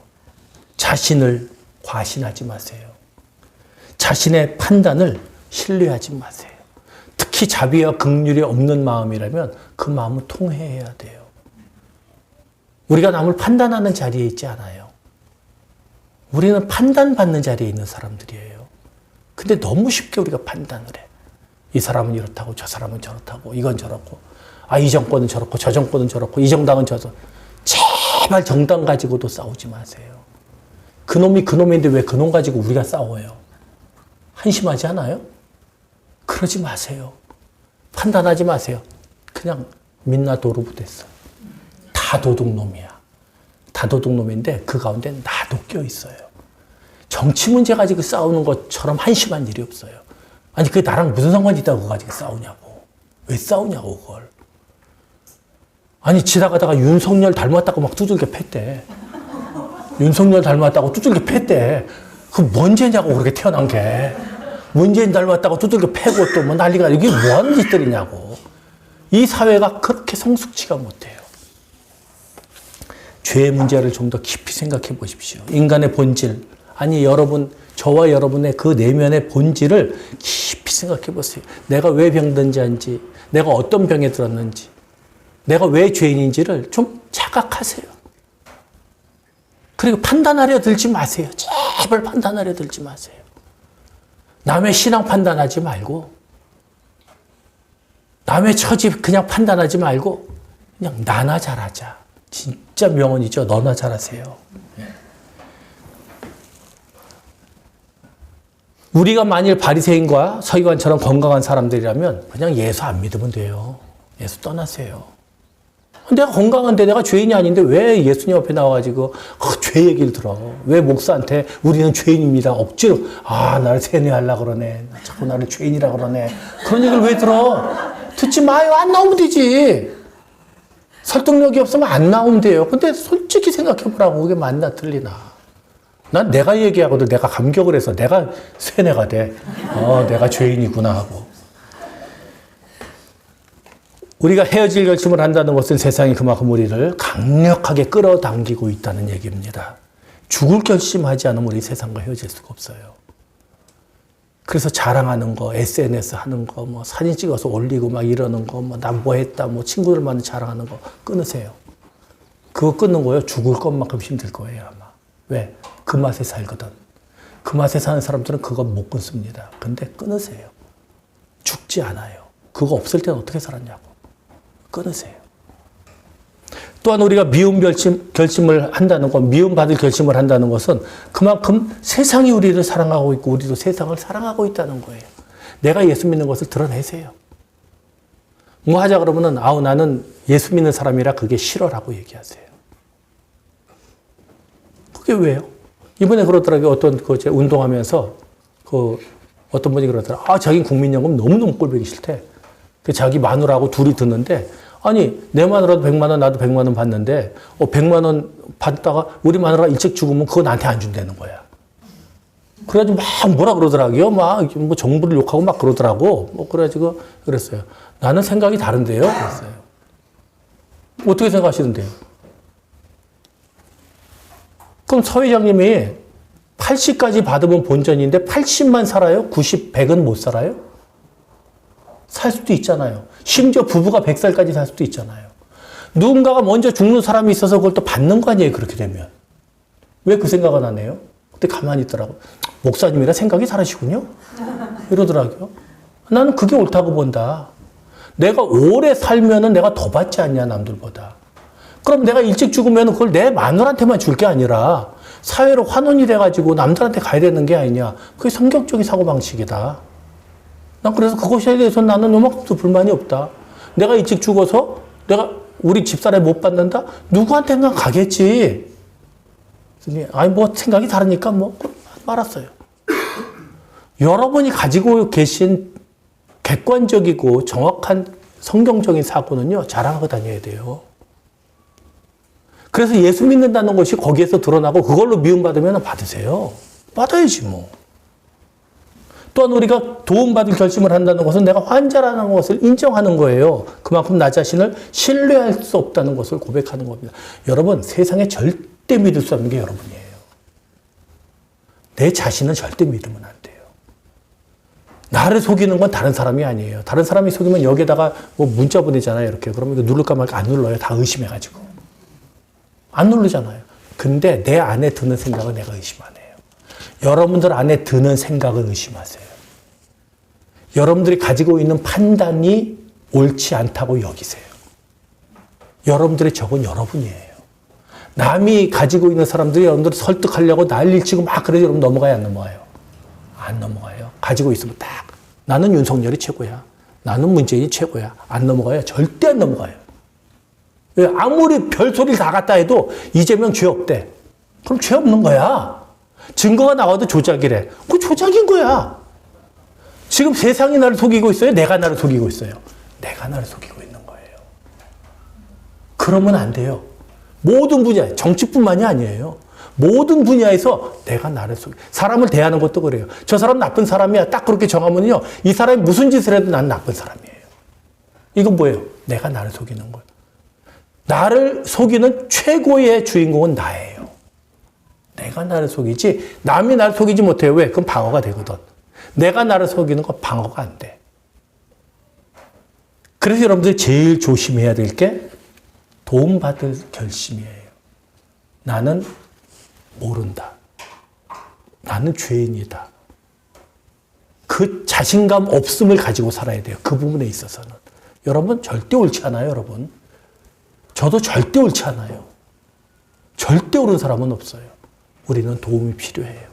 자신을 과신하지 마세요. 자신의 판단을 신뢰하지 마세요. 특히 자비와 긍휼이 없는 마음이라면 그 마음은 통회해야 돼요. 우리가 남을 판단하는 자리에 있지 않아요. 우리는 판단받는 자리에 있는 사람들이에요. 근데 너무 쉽게 우리가 판단을 해. 이 사람은 이렇다고 저 사람은 저렇다고 이건 저렇고 아, 이 정권은 저렇고 저 정권은 저렇고 이 정당은 저렇고. 제발 정당 가지고도 싸우지 마세요. 그놈이 그놈인데 왜 그놈 가지고 우리가 싸워요? 한심하지 않아요? 그러지 마세요. 판단하지 마세요. 그냥 민나 도루부 됐어. 다 도둑놈이야. 다 도둑놈인데 그 가운데 나도 껴있어요. 정치 문제 가지고 싸우는 것처럼 한심한 일이 없어요. 아니 그게 나랑 무슨 상관이 있다고 그거 가지고 싸우냐고. 왜 싸우냐고 그걸. 아니 지나가다가 윤석열 닮았다고 막 두들겨 팼대. 윤석열 닮았다고 두들겨 팼대. 그 뭔 죄냐고 그렇게 태어난 게. 문재인 닮았다고 두들겨 패고 또 뭐 난리가. 이게 뭐 하는 짓들이냐고. 이 사회가 그렇게 성숙치가 못해요. 죄의 문제를 좀 더 깊이 생각해 보십시오. 인간의 본질. 아니 여러분, 저와 여러분의 그 내면의 본질을 깊이 생각해 보세요. 내가 왜 병든 자인지, 내가 어떤 병에 들었는지, 내가 왜 죄인인지를 좀 자각하세요. 그리고 판단하려 들지 마세요. 제발 판단하려 들지 마세요. 남의 신앙 판단하지 말고, 남의 처지 그냥 판단하지 말고, 그냥 나나 잘하자. 진짜 명언이죠. 너나 잘하세요. 우리가 만일 바리새인과 서기관처럼 건강한 사람들이라면 그냥 예수 안 믿으면 돼요. 예수 떠나세요. 내가 건강한데 내가 죄인이 아닌데 왜 예수님 앞에 나와가지고 죄 얘기를 들어. 왜 목사한테 우리는 죄인입니다. 억지로 나를 세뇌하려고 그러네. 자꾸 나를 죄인이라고 그러네. 그런 얘기를 왜 들어. 듣지 마요. 안 나오면 되지. 설득력이 없으면 안 나오면 돼요. 근데 솔직히 생각해보라고. 그게 맞나 틀리나. 난 내가 얘기하고도 내가 감격을 해서 내가 세뇌가 돼. 내가 죄인이구나 하고. 우리가 헤어질 결심을 한다는 것은 세상이 그만큼 우리를 강력하게 끌어당기고 있다는 얘기입니다. 죽을 결심하지 않으면 우리 세상과 헤어질 수가 없어요. 그래서 자랑하는 거, SNS 하는 거, 뭐 사진 찍어서 올리고 막 이러는 거, 뭐 나 뭐 했다, 뭐 친구들만 자랑하는 거 끊으세요. 그거 끊는 거요. 죽을 것만큼 힘들 거예요, 아마. 왜? 그 맛에 살거든. 그 맛에 사는 사람들은 그거 못 끊습니다. 근데 끊으세요. 죽지 않아요. 그거 없을 때는 어떻게 살았냐고. 끊으세요. 또한 우리가 미움 결심을 한다는 것, 미움받을 결심을 한다는 것은 그만큼 세상이 우리를 사랑하고 있고 우리도 세상을 사랑하고 있다는 거예요. 내가 예수 믿는 것을 드러내세요. 뭐 하자 그러면은 아우 나는 예수 믿는 사람이라 그게 싫어라고 얘기하세요. 그게 왜요? 이번에 그러더라고요. 어떤 제 운동하면서 어떤 분이 그러더라고요. 아, 자기 국민연금 너무너무 꼴보기 싫대. 자기 마누라하고 둘이 듣는데 아니 내 마누라도 100만 원 나도 100만 원 받는데 100만 원 받다가 우리 마누라가 일찍 죽으면 그거 나한테 안 준다는 거야. 그래가지고 막 뭐라 그러더라고요. 막 뭐 정부를 욕하고 막 그러더라고. 뭐 그래가지고 그랬어요. 나는 생각이 다른데요. 그랬어요. 어떻게 생각하시는데요? 그럼 서 회장님이 80까지 받으면 본전인데 80만 살아요? 90, 100은 못 살아요? 살 수도 있잖아요. 심지어 부부가 100살까지 살 수도 있잖아요. 누군가가 먼저 죽는 사람이 있어서 그걸 또 받는 거 아니에요, 그렇게 되면. 왜 그 생각은 안 해요? 그때 가만히 있더라고. 목사님이라 생각이 다르시군요? 이러더라고요. 나는 그게 옳다고 본다. 내가 오래 살면은 내가 더 받지 않냐, 남들보다. 그럼 내가 일찍 죽으면 그걸 내 마누라한테만 줄 게 아니라 사회로 환원이 돼가지고 남들한테 가야 되는 게 아니냐. 그게 성경적인 사고방식이다. 난 그래서 그것에 대해서 나는 요만큼도 불만이 없다. 내가 일찍 죽어서 내가 우리 집사람이 못 받는다? 누구한테나 가겠지. 아니 뭐 생각이 다르니까 뭐 말았어요. 여러분이 가지고 계신 객관적이고 정확한 성경적인 사고는요. 자랑하고 다녀야 돼요. 그래서 예수 믿는다는 것이 거기에서 드러나고 그걸로 미움받으면 받으세요. 받아야지 뭐. 또한 우리가 도움받을 결심을 한다는 것은 내가 환자라는 것을 인정하는 거예요. 그만큼 나 자신을 신뢰할 수 없다는 것을 고백하는 겁니다. 여러분, 세상에 절대 믿을 수 없는 게 여러분이에요. 내 자신은 절대 믿으면 안 돼요. 나를 속이는 건 다른 사람이 아니에요. 다른 사람이 속이면 여기에다가 뭐 문자 보내잖아요. 이렇게. 그러면 이거 누를까 말까 안 눌러요. 다 의심해가지고. 안 누르잖아요. 근데 내 안에 드는 생각은 내가 의심 안 해요. 여러분들 안에 드는 생각을 의심하세요. 여러분들이 가지고 있는 판단이 옳지 않다고 여기세요. 여러분들의 적은 여러분이에요. 남이 가지고 있는 사람들이 여러분들을 설득하려고 난리를 치고 막 그래도 여러분 넘어가요, 안 넘어가요? 안 넘어가요. 가지고 있으면 딱 나는 윤석열이 최고야. 나는 문재인이 최고야. 안 넘어가요. 절대 안 넘어가요. 아무리 별소리를 다 갖다 해도 이재명 죄 없대. 그럼 죄 없는 거야. 증거가 나와도 조작이래. 그 조작인 거야. 지금 세상이 나를 속이고 있어요? 내가 나를 속이고 있어요? 내가 나를 속이고 있는 거예요. 그러면 안 돼요. 모든 분야, 정치뿐만이 아니에요. 모든 분야에서 내가 나를 속이고, 사람을 대하는 것도 그래요. 저 사람 나쁜 사람이야. 딱 그렇게 정하면요. 이 사람이 무슨 짓을 해도 난 나쁜 사람이에요. 이건 뭐예요? 내가 나를 속이는 거예요. 나를 속이는 최고의 주인공은 나예요. 내가 나를 속이지, 남이 나를 속이지 못해요. 왜? 그럼 방어가 되거든. 내가 나를 속이는 건 방어가 안 돼. 그래서 여러분들이 제일 조심해야 될 게 도움받을 결심이에요. 나는 모른다. 나는 죄인이다. 그 자신감 없음을 가지고 살아야 돼요. 그 부분에 있어서는. 여러분 절대 옳지 않아요, 여러분. 저도 절대 옳지 않아요. 절대 옳은 사람은 없어요. 우리는 도움이 필요해요.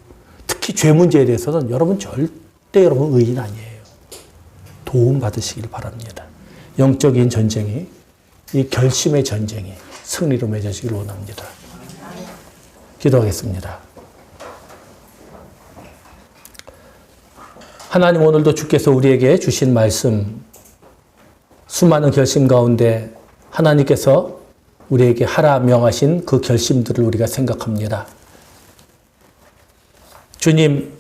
특히 죄 문제에 대해서는 여러분 절대 여러분 의인 아니에요. 도움 받으시길 바랍니다. 영적인 전쟁이, 이 결심의 전쟁이 승리로 맺어지길 원합니다. 기도하겠습니다. 하나님, 오늘도 주께서 우리에게 주신 말씀, 수많은 결심 가운데 하나님께서 우리에게 하라 명하신 그 결심들을 우리가 생각합니다. 주님,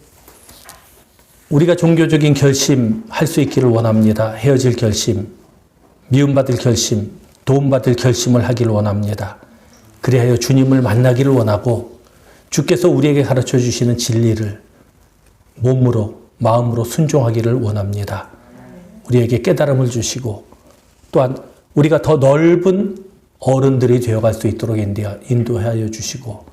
우리가 종교적인 결심 할 수 있기를 원합니다. 헤어질 결심, 미움받을 결심, 도움받을 결심을 하기를 원합니다. 그리하여 주님을 만나기를 원하고 주께서 우리에게 가르쳐 주시는 진리를 몸으로, 마음으로 순종하기를 원합니다. 우리에게 깨달음을 주시고 또한 우리가 더 넓은 어른들이 되어갈 수 있도록 인도하여 주시고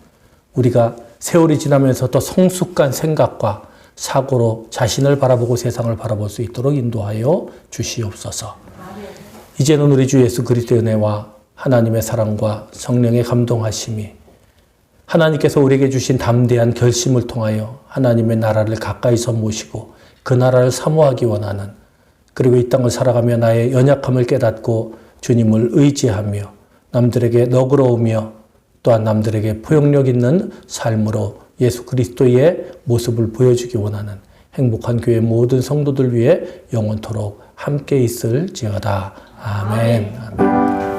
우리가 세월이 지나면서 더 성숙한 생각과 사고로 자신을 바라보고 세상을 바라볼 수 있도록 인도하여 주시옵소서. 이제는 우리 주 예수 그리스도의 은혜와 하나님의 사랑과 성령의 감동하심이 하나님께서 우리에게 주신 담대한 결심을 통하여 하나님의 나라를 가까이서 모시고 그 나라를 사모하기 원하는 그리고 이 땅을 살아가며 나의 연약함을 깨닫고 주님을 의지하며 남들에게 너그러우며 또한 남들에게 포용력 있는 삶으로 예수 그리스도의 모습을 보여주기 원하는 행복한 교회 모든 성도들 위해 영원토록 함께 있을지어다. 아멘. 아멘.